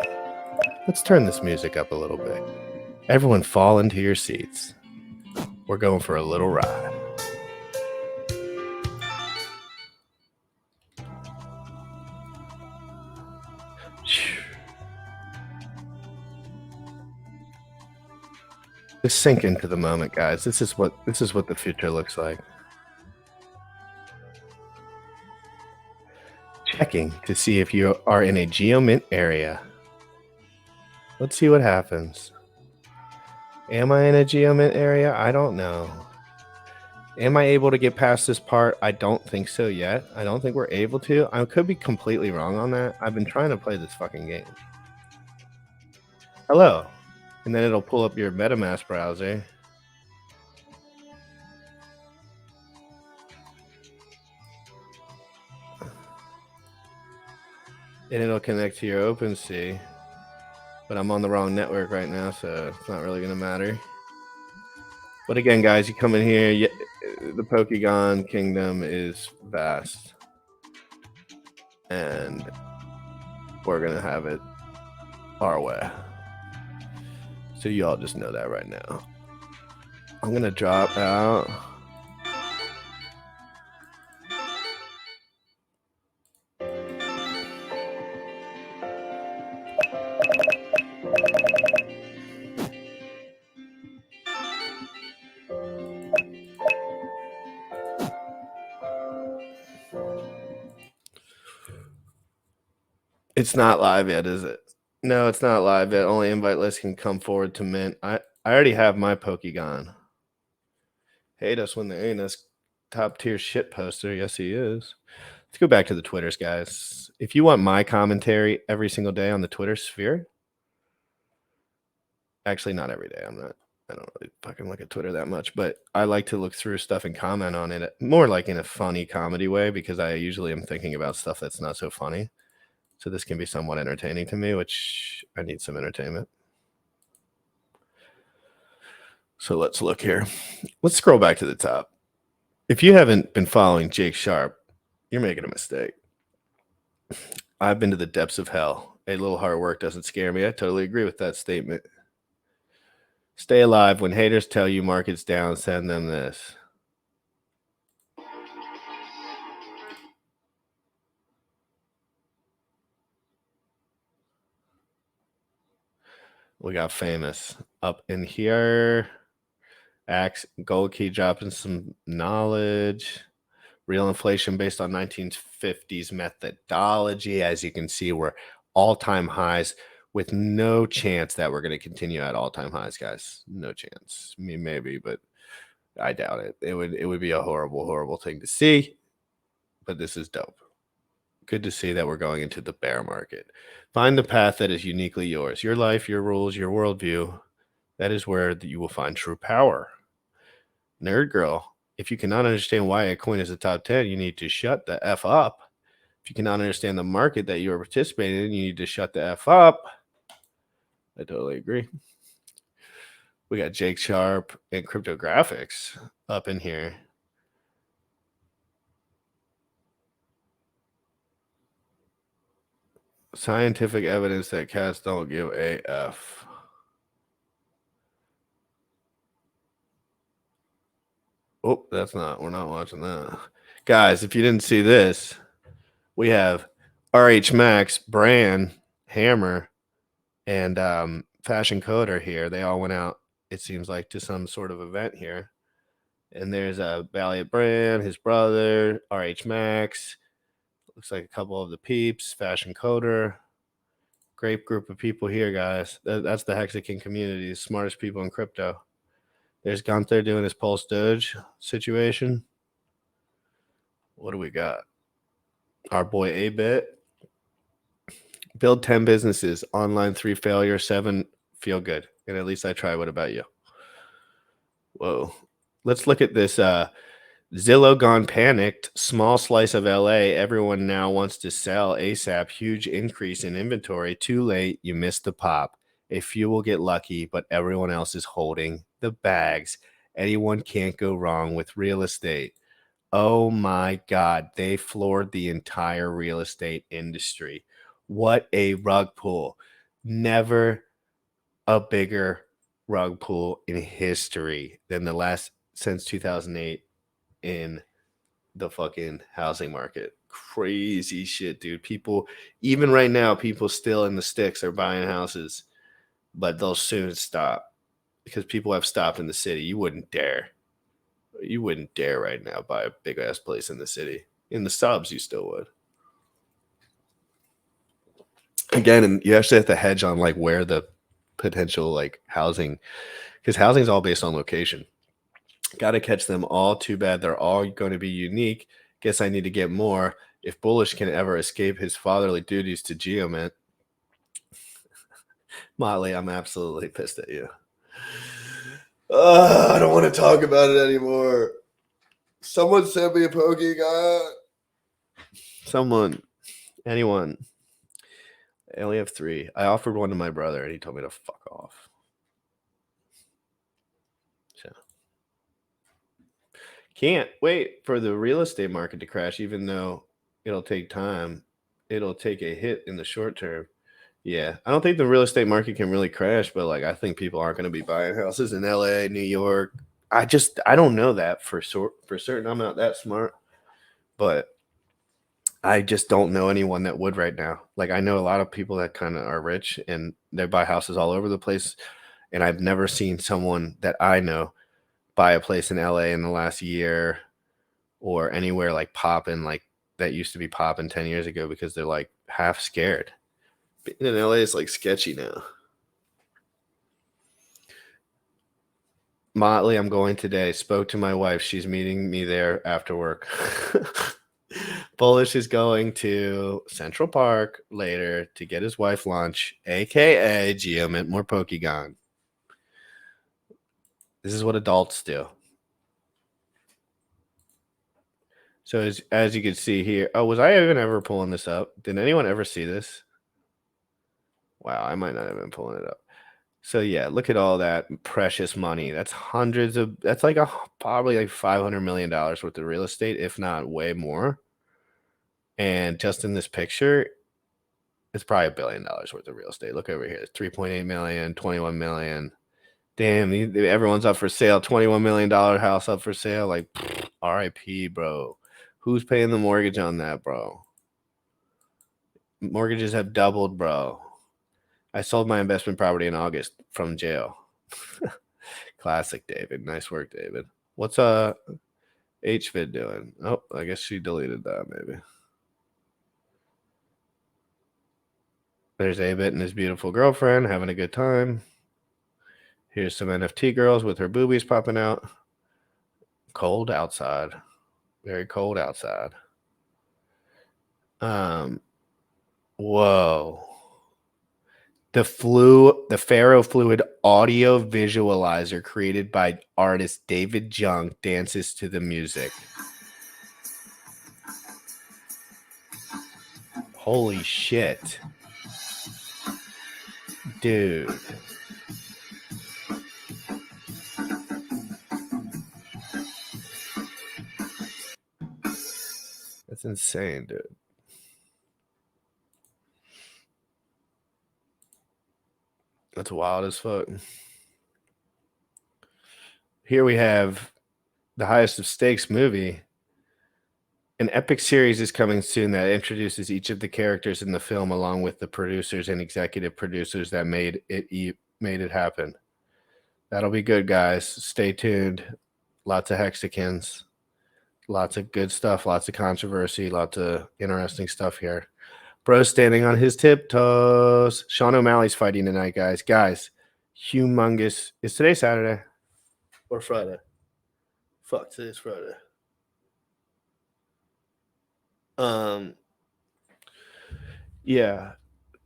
Let's turn this music up a little bit. Everyone fall into your seats. We're going for a little ride. Just sink into the moment, guys. This is what the future looks like. Checking to see if you are in a geomint area. Let's see what happens. Am I in a geomint area? I don't know. Am I able to get past this part? I don't think so yet. I don't think we're able to. I could be completely wrong on that. I've been trying to play this fucking game. Hello. And then it'll pull up your MetaMask browser. And it'll connect to your OpenSea. But I'm on the wrong network right now, so it's not really going to matter. But again, guys, you come in here, the Pokegon kingdom is vast. And we're going to have it our way. So you all just know that right now. I'm going to drop out. It's not live yet, is it? No, it's not live yet. Only invite list can come forward to mint. I already have my Pokegon. Hate us when they ain't us. Top tier shit poster. Yes, he is. Let's go back to the Twitters, guys. If you want my commentary every single day on the Twitter sphere, actually not every day. I don't really fucking look at Twitter that much, but I like to look through stuff and comment on it more like in a funny comedy way, because I usually am thinking about stuff that's not so funny. So this can be somewhat entertaining to me, which I need some entertainment. So let's look here. Let's scroll back to the top. If you haven't been following Jake Sharp, you're making a mistake. I've been to the depths of hell. A little hard work doesn't scare me. I totally agree with that statement. Stay alive. When haters tell you market's down, send them this. We got famous up in here. Axe, gold key dropping some knowledge. Real inflation based on 1950s methodology. As you can see, we're all-time highs with no chance that we're going to continue at all-time highs, guys. No chance. I mean, maybe, but I doubt it. It would be a horrible, horrible thing to see. But this is dope. Good to see that we're going into the bear market. Find the path that is uniquely yours. Your life, your rules, your worldview. That is where you will find true power. Nerd girl, if you cannot understand why a coin is a top 10, you need to shut the F up. If you cannot understand the market that you are participating in, you need to shut the F up. I totally agree. We got Jake Sharp and cryptographics up in here. Scientific evidence that cats don't give a F. Oh, we're not watching that. Guys, if you didn't see this, we have RH Max brand Hammer, and Fashion Code are here. They all went out, it seems like, to some sort of event here. And there's a Valiant Brand, his brother, RH Max. Looks like a couple of the peeps, Fashion Coder. Great group of people here, guys. That's the Hexakin community, the smartest people in crypto. There's Gunther doing his Pulse Doge situation. What do we got? Our boy A-Bit. Build 10 businesses. Online 3 failure, 7 feel good. And at least I try. What about you? Whoa. Let's look at this. Zillow gone panicked. Small slice of LA. Everyone now wants to sell ASAP. Huge increase in inventory. Too late. You missed the pop. A few will get lucky, but everyone else is holding the bags. Anyone can't go wrong with real estate. Oh my God. They floored the entire real estate industry. What a rug pull. Never a bigger rug pull in history than the last since 2008 in the fucking housing market. Crazy shit, dude. People, even right now, people still in the sticks are buying houses, but they'll soon stop because people have stopped in the city. You wouldn't dare right now buy a big ass place in the city. In the subs, you still would. Again, and you actually have to hedge on like where the potential like housing, because housing is all based on location. Got to catch them all. Too bad they're all going to be unique. Guess I need to get more. If Bullish can ever escape his fatherly duties to Geomint. Motley, I'm absolutely pissed at you. I don't want to talk about it anymore. Someone send me a pokey guy. Someone. Anyone. I only have 3. I offered one to my brother and he told me to fuck off. So. Can't wait for the real estate market to crash, even though it'll take time. It'll take a hit in the short term. Yeah, I don't think the real estate market can really crash, but like I think people aren't going to be buying houses in LA, New York. I don't know that for certain. I'm not that smart, but I just don't know anyone that would right now. Like I know a lot of people that kind of are rich and they buy houses all over the place, and I've never seen someone that I know buy a place in LA in the last year or anywhere like popping like that used to be popping 10 years ago because they're like half scared. Being in LA is like sketchy now. Motley, I'm going today. Spoke to my wife. She's meeting me there after work. Bullish is going to Central Park later to get his wife lunch, aka Geomint more Pokegon. This is what adults do. So as you can see here, oh, was I even ever pulling this up? Did anyone ever see this? Wow, I might not have been pulling it up. So yeah, look at all that precious money. That's that's like probably like $500 million worth of real estate, if not way more. And just in this picture, it's probably $1 billion worth of real estate. Look over here, 3.8 million, 21 million. Damn, everyone's up for sale. $21 million house up for sale. Like, RIP, bro. Who's paying the mortgage on that, bro? Mortgages have doubled, bro. I sold my investment property in August from jail. Classic, David. Nice work, David. What's HVID doing? Oh, I guess she deleted that, maybe. There's A-Bit and his beautiful girlfriend having a good time. Here's some NFT girls with her boobies popping out. Cold outside. Very cold outside. Whoa. The ferrofluid audio visualizer created by artist David Jung dances to the music. Holy shit. Dude. That's insane, dude. That's wild as fuck. Here we have the Highest of Stakes movie. An epic series is coming soon that introduces each of the characters in the film along with the producers and executive producers that made it happen. That'll be good, guys. Stay tuned. Lots of Hexicans. Lots of good stuff. Lots of controversy. Lots of interesting stuff here. Bro standing on his tiptoes. Sean O'Malley's fighting tonight, guys. Guys, humongous. Is today Saturday or Friday? Fuck, today's Friday. Yeah.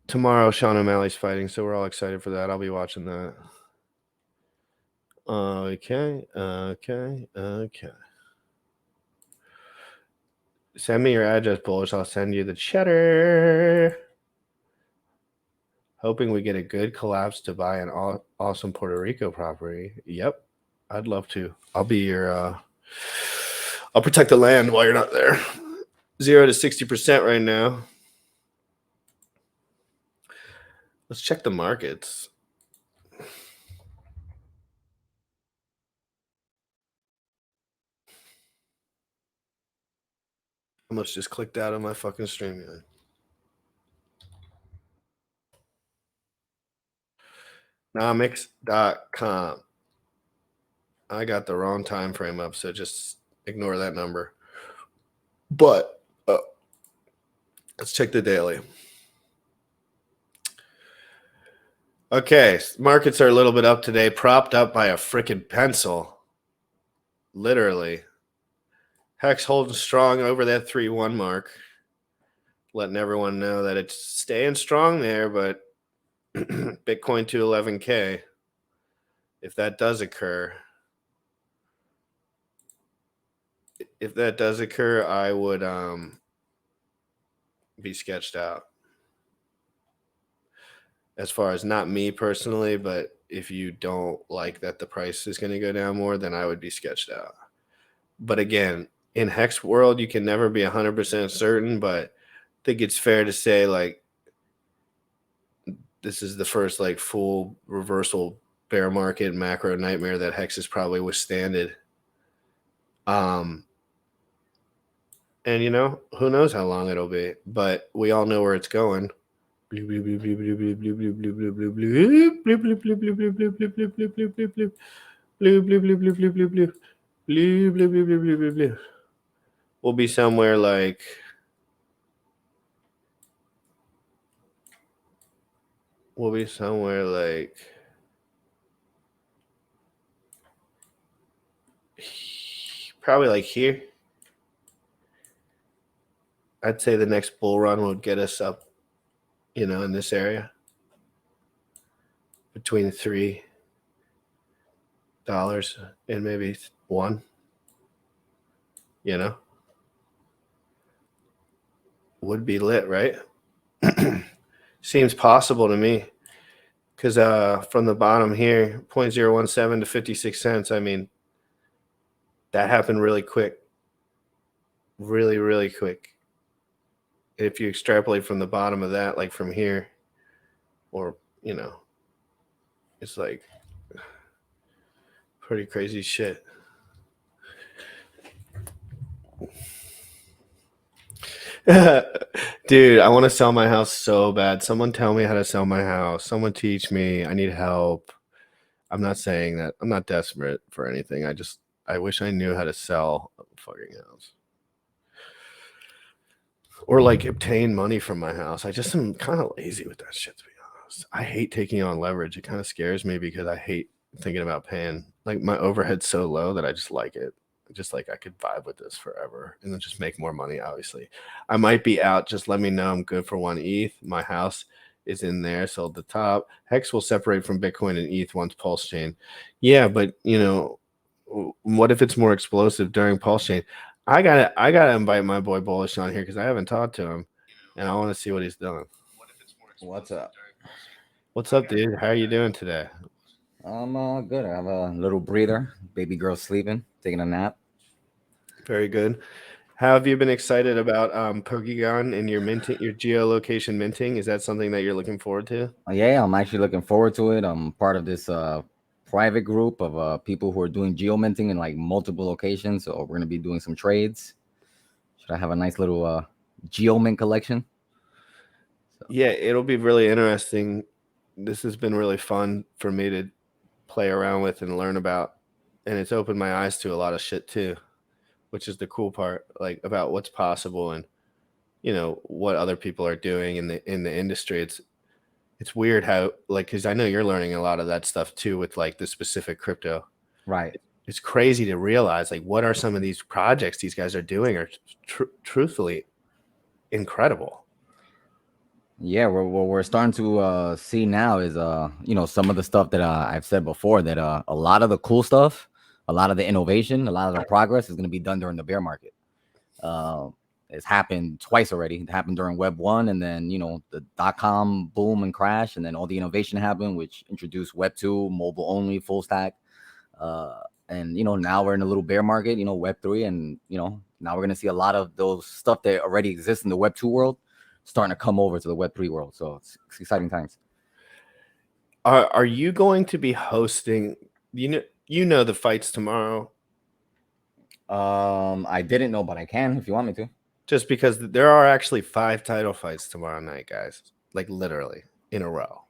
Tomorrow, Sean O'Malley's fighting, so we're all excited for that. I'll be watching that. Okay. Send me your address, Bullish. I'll send you the cheddar. Hoping we get a good collapse to buy an awesome Puerto Rico property. Yep. I'd love to. I'll be your I'll protect the land while you're not there. 0 to 60% right now. Let's check the markets. I almost just clicked out of my fucking stream. Nomics.com. I got the wrong time frame up, so just ignore that number. But let's check the daily. Okay, markets are a little bit up today, propped up by a freaking pencil. Literally. Hex holding strong over that 3-1 mark. Letting everyone know that it's staying strong there, but Bitcoin to 11K. If that does occur, I would be sketched out. As far as not me personally, but if you don't like that the price is going to go down more, then I would be sketched out. But again, in Hex world, you can never be 100% certain, but I think it's fair to say like this is the first like full reversal bear market macro nightmare that Hex has probably withstanded. And you know, who knows how long it'll be, but we all know where it's going. We'll be somewhere like probably like here. I'd say the next bull run would get us up, you know, in this area between $3 and maybe $1, you know, would be lit, right? Seems possible to me because from the bottom here, 0.017 to 56 cents. I mean, that happened really quick, really, really quick. If you extrapolate from the bottom of that, like from here, or, you know, it's like pretty crazy shit. Dude, I want to sell my house so bad. Someone tell me how to sell my house. Someone teach me. I need help. I'm not saying that. I'm not desperate for anything. I wish I knew how to sell a fucking house. Or like obtain money from my house. I just am kind of lazy with that shit, to be honest. I hate taking on leverage. It kind of scares me because I hate thinking about paying. Like my overhead's so low that I just like it. Just like I could vibe with this forever and then just make more money, obviously. I might be out. Just let me know. I'm good for 1 ETH. My house is in there. So at the top, Hex will separate from Bitcoin and ETH once Pulsechain. Yeah, but you know, what if it's more explosive during Pulsechain? I gotta invite my boy Bullish on here because I haven't talked to him, and I want to see what he's doing. What's up? What's up, dude? How are you doing today? I'm good. I have a little breather. Baby girl sleeping, taking a nap. Very good. How have you been excited about Polygon and your minting, your geolocation minting? Is that something that you're looking forward to? Yeah, I'm actually looking forward to it. I'm part of this private group of people who are doing geominting in like multiple locations. So we're gonna be doing some trades. Should I have a nice little Geomint collection? Yeah, it'll be really interesting. This has been really fun for me to play around with and learn about, and it's opened my eyes to a lot of shit too, which is the cool part, like about what's possible and what other people are doing in the industry. It's weird how, like, because I know you're learning a lot of that stuff too with like the specific crypto. Right. It's crazy to realize like what are some of these projects these guys are doing are truthfully incredible. Yeah, what we're starting to see now is some of the stuff that I've said before, that a lot of the cool stuff, a lot of the innovation, a lot of the progress is going to be done during the bear market. It's happened twice already. It happened during Web 1, and then the .com boom and crash, and then all the innovation happened, which introduced Web 2, mobile only, full stack. And now we're in a little bear market, Web 3, and now we're going to see a lot of those stuff that already exists in the Web 2 world starting to come over to the Web 3 world. So it's exciting times. Are you going to be hosting the fights tomorrow? I didn't know, but I can if you want me to. Just because there are actually 5 title fights tomorrow night, guys. Like literally in a row.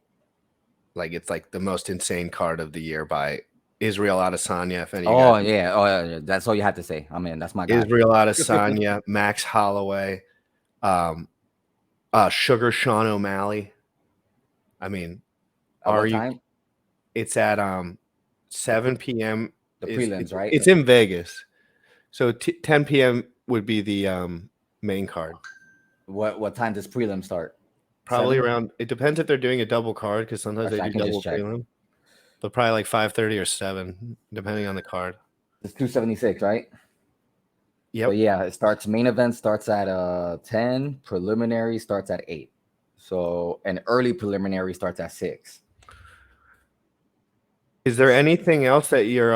Like it's like the most insane card of the year by Israel Adesanya. If any of you guys, Oh yeah, that's all you had to say. I mean, that's my guy. Israel Adesanya, Max Holloway, Sugar Sean O'Malley. I mean, What time? It's at 7 p.m. The prelims, right? It's in Vegas, so 10 p.m. would be the main card. What time does prelim start? Probably 7? around. It depends if they're doing a double card, because sometimes they do double prelim. But probably like 5:30 or 7, depending on the card. It's 276, right? Yep. So yeah, it starts. Main event starts at 10. Preliminary starts at 8. So an early preliminary starts at 6. Is there anything else that you're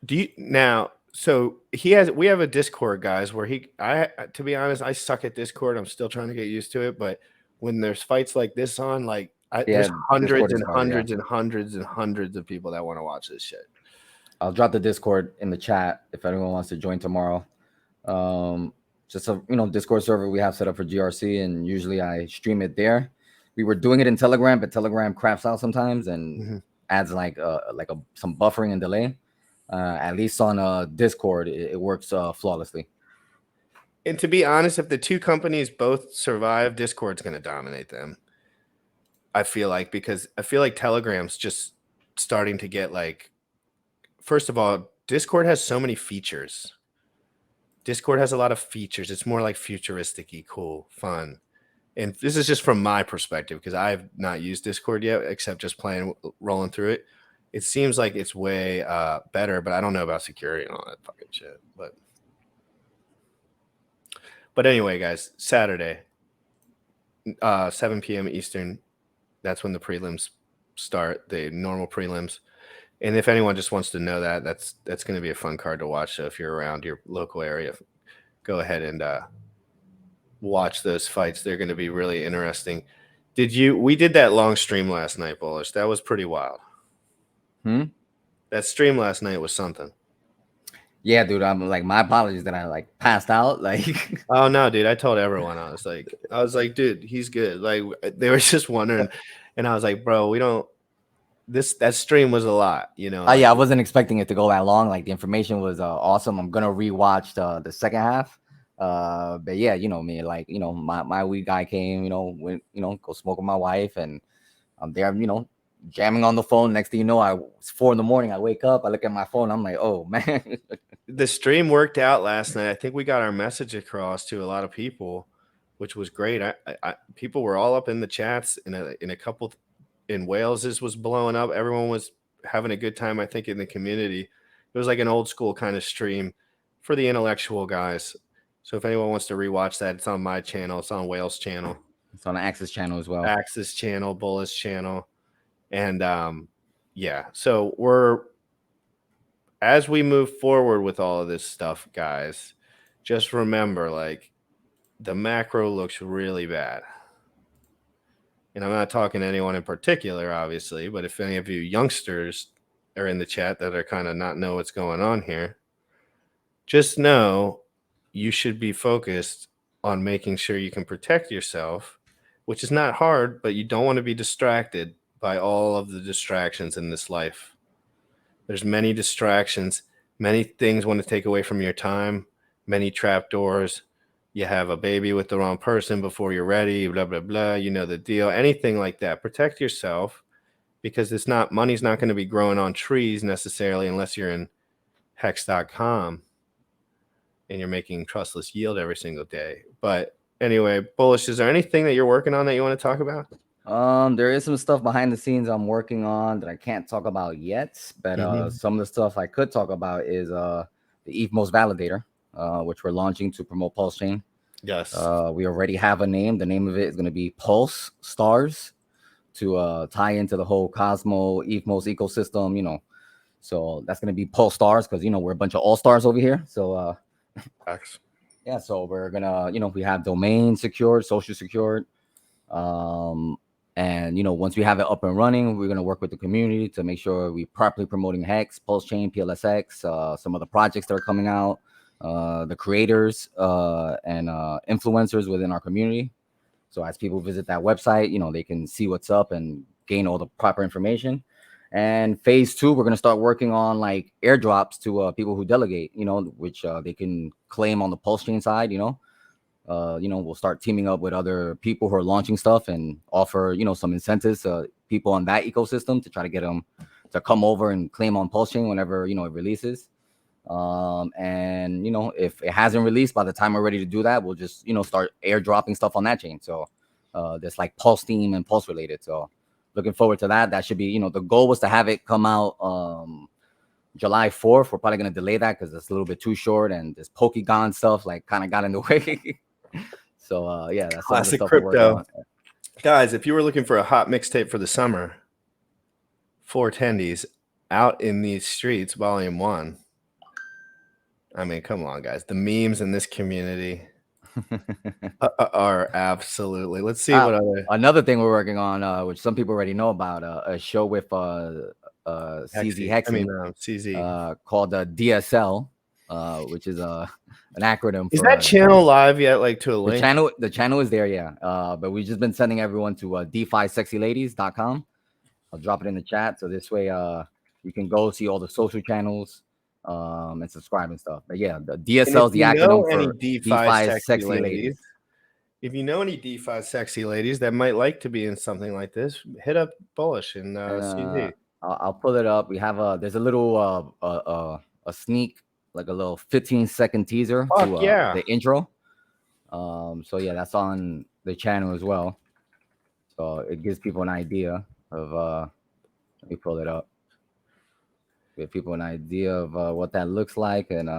do you now? So we have a Discord, guys, where to be honest, I suck at Discord. I'm still trying to get used to it, but when there's fights like this on, like there's hundreds and hundreds and hundreds and hundreds of people that want to watch this shit. I'll drop the Discord in the chat if anyone wants to join tomorrow. Just a Discord server we have set up for GRC, and usually I stream it there. We were doing it in Telegram, but Telegram craps out sometimes and adds some buffering and delay. At least on Discord, it works flawlessly. And to be honest, if the two companies both survive, Discord's going to dominate them. I feel like, because I feel like Telegram's just starting to get like, first of all, Discord has so many features. Discord has a lot of features. It's more like futuristic-y, cool, fun. And this is just from my perspective, because I've not used Discord yet, except just rolling through it. It seems like it's way better, but I don't know about security and all that fucking shit. But anyway, guys, Saturday, 7 p.m. Eastern. That's when the prelims start, the normal prelims. And if anyone just wants to know that's going to be a fun card to watch. So if you're around your local area, go ahead and watch those fights. They're going to be really interesting. We did that long stream last night, Bullish. That was pretty wild. That stream last night was something. Yeah, dude. I'm like, my apologies that I passed out. Like, oh no, dude. I told everyone. I was like, dude, he's good. Like, they were just wondering, and I was like, bro, we don't. That stream was a lot, yeah, I wasn't expecting it to go that long. Like, the information was awesome. I'm gonna rewatch the second half. But yeah, me, like, my weed guy came, went, go smoke with my wife, and I'm there, jamming on the phone. Next thing you know, it's 4 a.m. I wake up, I look at my phone, I'm like, oh man. The stream worked out last night. I think we got our message across to a lot of people, which was great. People were all up in the chats. In a couple in Wales, this was blowing up. Everyone was having a good time, I think, in the community. It was like an old school kind of stream for the intellectual guys. So if anyone wants to rewatch that, it's on my channel. It's on Wales channel. It's on the Axis channel as well. Axis channel, Bullish channel. And yeah, so as we move forward with all of this stuff, guys, just remember, like, the macro looks really bad. And I'm not talking to anyone in particular, obviously, but if any of you youngsters are in the chat that are kind of not know what's going on here, just know you should be focused on making sure you can protect yourself, which is not hard, but you don't want to be distracted by all of the distractions in this life. There's many distractions, many things want to take away from your time, many trapdoors. You have a baby with the wrong person before you're ready, blah, blah, blah. You know the deal. Anything like that. Protect yourself, because money's not going to be growing on trees necessarily unless you're in hex.com and you're making trustless yield every single day. But anyway, Bullish, is there anything that you're working on that you want to talk about? There is some stuff behind the scenes I'm working on that I can't talk about yet, but some of the stuff I could talk about is the ETHMOS validator, which we're launching to promote Pulsechain. Yes. We already have a name. The name of it is going to be Pulse Stars, to tie into the whole Cosmo ETHMOS ecosystem, you know. So that's going to be Pulse Stars, because, you know, we're a bunch of all-stars over here. So Facts. yeah, so we're gonna, you know, we have domain secured, social secured, and, you know, once we have it up and running, we're gonna work with the community to make sure we properly promoting Hex, Pulsechain, PLSX, some of the projects that are coming out, the creators and influencers within our community. So as people visit that website, you know, they can see what's up and gain all the proper information. And phase 2, we're going to start working on like airdrops to people who delegate, you know, which they can claim on the Pulsechain side, you know. We'll start teaming up with other people who are launching stuff and offer, you know, some incentives to people on that ecosystem to try to get them to come over and claim on Pulsechain whenever, you know, it releases. And, you know, if it hasn't released, by the time we're ready to do that, we'll just, you know, start airdropping stuff on that chain. So there's like Pulse Team and Pulse related. So looking forward to that. That should be, you know, the goal was to have it come out July 4th. We're probably going to delay that because it's a little bit too short, and this Pokegon stuff like kind of got in the way. So yeah, that's classic stuff crypto. Guys, if you were looking for a hot mixtape for the summer, 4 attendees out in these streets, volume 1. I mean, come on, guys. The memes in this community are absolutely. Let's see what other. Another thing we're working on, which some people already know about, a show with CZ Hexy, CZ, called DSL, which is an acronym. Is that channel live yet? Like to a link? The channel is there, yeah. But we've just been sending everyone to DeFiSexyLadies.com. I'll drop it in the chat, so this way you can go see all the social channels and subscribe and stuff. But yeah, the DSL is the acronym for DeFi Sexy Ladies. If you know any DeFi sexy ladies that might like to be in something like this, hit up Bullish and CZ. I'll pull it up. We have there's a little a sneak, like a little 15-second teaser to the intro. So yeah, that's on the channel as well. So it gives people an idea of let me pull it up. Give people an idea of what that looks like and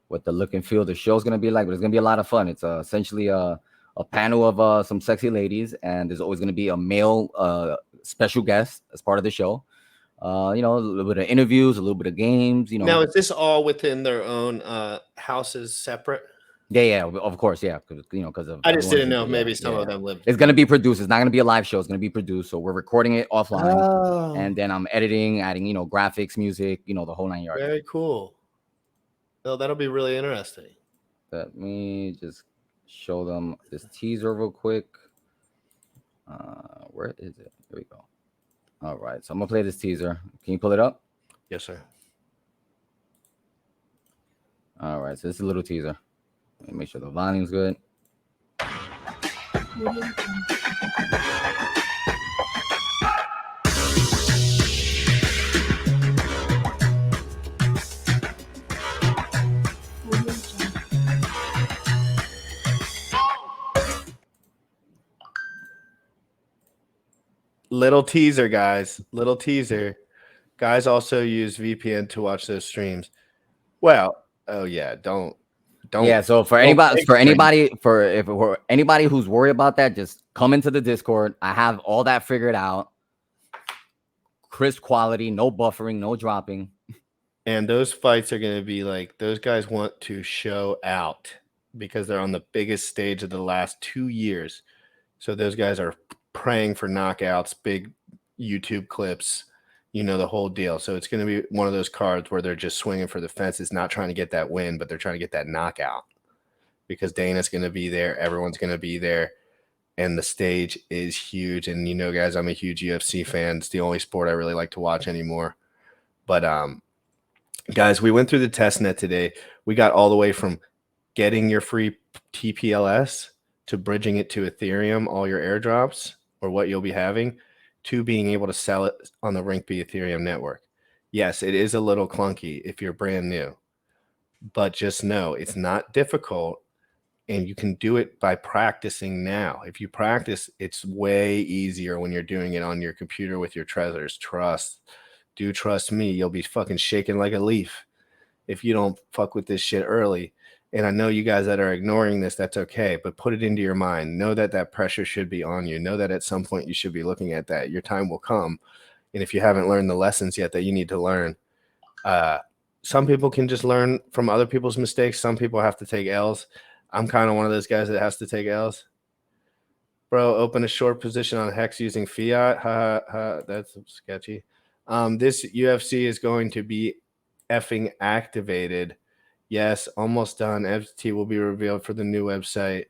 what the look and feel of the show is going to be like. But it's going to be a lot of fun. It's essentially a panel of some sexy ladies, and there's always going to be a male special guest as part of the show. You know, a little bit of interviews, a little bit of games. You know, now is this all within their own houses, separate? Yeah, of course, yeah. Because you know, I just didn't know if maybe some of them lived. It's going to be produced. It's not going to be a live show. It's going to be produced. So we're recording it offline, and then I'm editing, adding, you know, graphics, music, you know, the whole 9 yards. Very cool. Oh, that'll be really interesting. Let me just show them this teaser real quick. Where is it? Here we go. All right, so I'm gonna play this teaser. Can you pull it up? Yes, sir. All right, so this is a little teaser. Let me make sure the volume's good. Little teaser, guys. Little teaser. Guys also use VPN to watch those streams. Well, oh yeah, don't. Yeah, so for anybody who's worried about that, just come into the Discord. I have all that figured out. Crisp quality, no buffering, no dropping. And those fights are going to be like, those guys want to show out because they're on the biggest stage of the last 2 years. So those guys are praying for knockouts, big YouTube clips, You know the whole deal. So it's going to be one of those cards where they're just swinging for the fences, not trying to get that win, but they're trying to get that knockout. Because Dana's going to be there, everyone's going to be there, and the stage is huge. And you know, guys, I'm a huge UFC fan. It's the only sport I really like to watch anymore. But guys, we went through the test net today. We got all the way from getting your free TPLS to bridging it to Ethereum, all your airdrops or what you'll be having, to being able to sell it on the RinkB Ethereum network. Yes, it is a little clunky if you're brand new, but just know it's not difficult, and you can do it by practicing now. If you practice, it's way easier when you're doing it on your computer with your treasures. Trust me, you'll be fucking shaking like a leaf if you don't fuck with this shit early. And I know you guys that are ignoring this, that's okay, but put it into your mind. Know that that pressure should be on you. Know that at some point you should be looking at that. Your time will come. And if you haven't learned the lessons yet that you need to learn, some people can just learn from other people's mistakes. Some people have to take L's. I'm kind of one of those guys that has to take L's. Bro, open a short position on Hex using fiat. That's sketchy. This UFC is going to be effing activated. Yes, almost done. FT will be revealed for the new website.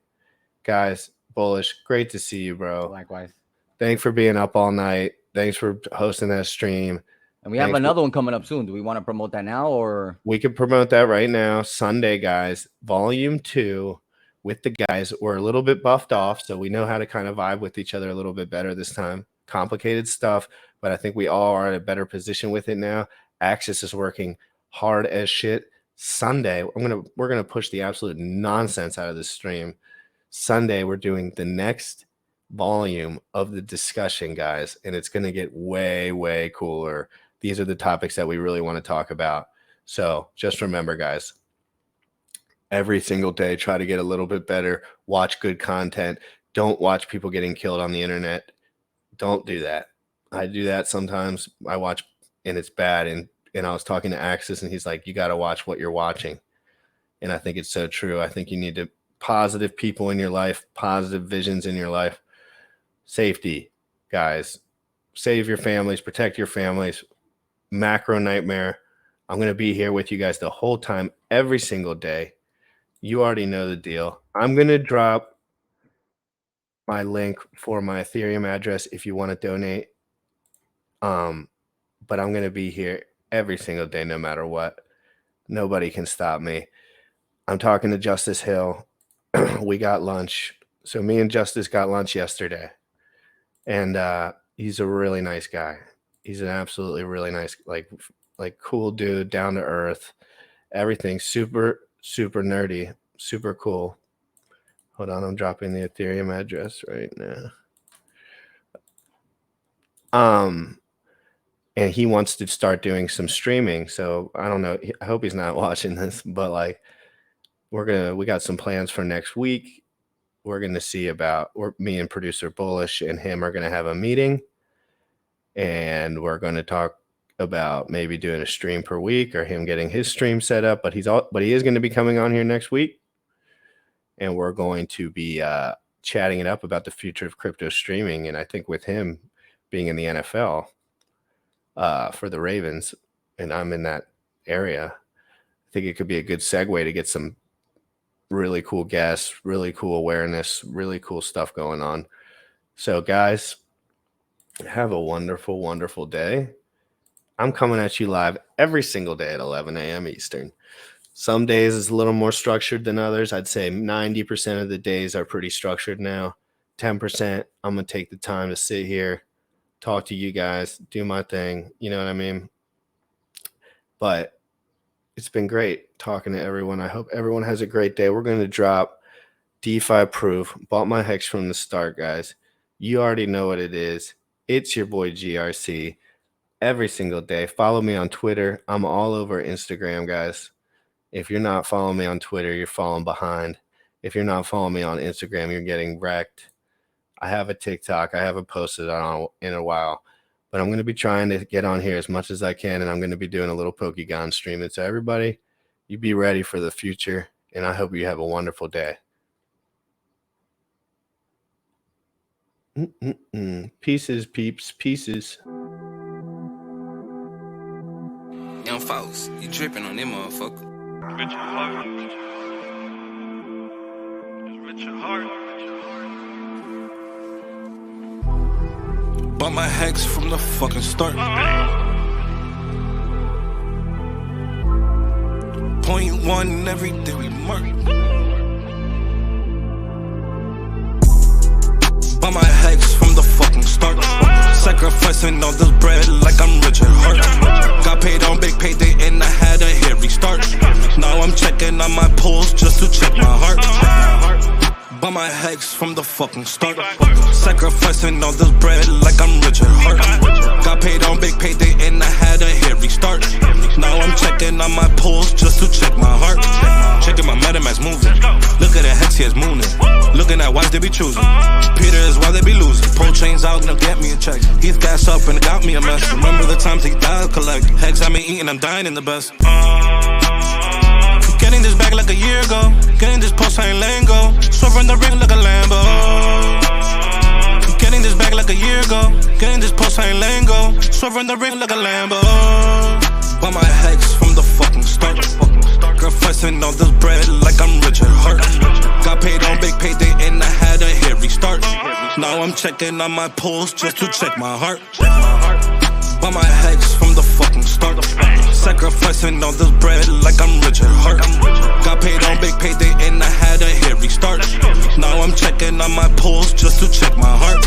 Guys, bullish. Great to see you, bro. Likewise. Thanks for being up all night. Thanks for hosting that stream. And we have another one coming up soon. Do we want to promote that now, or we could promote that right now? Sunday, guys, volume 2 with the guys. We're a little bit buffed off, so we know how to kind of vibe with each other a little bit better this time. Complicated stuff, but I think we all are in a better position with it now. Axis is working hard as shit. Sunday, we're gonna push the absolute nonsense out of this stream. Sunday, we're doing the next volume of the discussion, guys, and it's gonna get way, way cooler. These are the topics that we really want to talk about. So just remember, guys, every single day, try to get a little bit better. Watch good content. Don't watch people getting killed on the internet. Don't do that. I do that sometimes. I watch and it's bad. And I was talking to Axis and he's like, you got to watch what you're watching. And I think it's so true. I think you need to positive people in your life, positive visions in your life. Safety, guys. Save your families, protect your families. Macro nightmare. I'm going to be here with you guys the whole time, every single day. You already know the deal. I'm going to drop my link for my Ethereum address if you want to donate. But I'm going to be here every single day, no matter what. Nobody can stop me. I'm talking to Justice Hill. We got lunch. So me and Justice got lunch yesterday. And he's a really nice guy. He's an absolutely really nice, like cool dude, down to earth. Everything super, super nerdy, super cool. Hold on, I'm dropping the Ethereum address right now. And he wants to start doing some streaming. So I don't know. I hope he's not watching this, but like we got some plans for next week. We're gonna see about me and producer Bullish and him are gonna have a meeting. And we're going to talk about maybe doing a stream per week or him getting his stream set up. But he is going to be coming on here next week, and we're going to be chatting it up about the future of crypto streaming. And I think with him being in the NFL for the Ravens, and I'm in that area, I think it could be a good segue to get some really cool guests, really cool awareness, really cool stuff going on. So, guys, have a wonderful, wonderful day. I'm coming at you live every single day at 11 a.m. Eastern. Some days it's a little more structured than others. I'd say 90% of the days are pretty structured now. 10%, I'm going to take the time to sit here, talk to you guys, do my thing. You know what I mean? But it's been great talking to everyone. I hope everyone has a great day. We're going to drop DeFi proof. Bought my Hex from the start, guys. You already know what it is. It's your boy GRC every single day. Follow me on Twitter. I'm all over Instagram, guys. If you're not following me on Twitter, you're falling behind. If you're not following me on Instagram, you're getting wrecked. I have a TikTok. I haven't posted on in a while, but I'm going to be trying to get on here as much as I can, and I'm going to be doing a little Pokegon streaming. So everybody, you be ready for the future, and I hope you have a wonderful day. Pieces, peeps, pieces. them folks. You dripping on them motherfucker. Rich at heart. Rich at heart. Bought my hex from the fucking start. .1 every day we mark. Bought my hex from the fucking start. Sacrificing all this bread like I'm rich at heart. Got paid on big payday and I had a hairy start. Now I'm checking on my pulse just to check my heart. Bought my hex from the fucking start. Sacrificing all this bread like I'm rich at heart. Got paid on big payday and I had a hairy start. Now I'm checking on my pulse just to check my heart. Checking my MetaMask moving. Look at the hex, he is mooning. Looking at wives they be choosing. Peter is why they be losing. Pulsechain's out, now get me a check. He's gas up and it got me a mess. Remember the times he died collect. Hex I been eating, I'm dying in the best. Getting this back like a year ago. Getting this Pulsechain lingo. Swerving the ring like a Lambo. Getting this back like a year ago. Getting this Pulsechain lingo. Swerving the ring like a Lambo. Bought my hex from the fucking start. Sacrificing all this bread like I'm rich at heart. Got paid on big payday and I had a hairy start. Now I'm checking on my pulse just to check my heart. Bought my hex from the fucking start. Sacrificing all this bread like I'm rich at heart. Got paid on big payday and I had a hairy start. Now I'm checking on my pulse just to check my heart.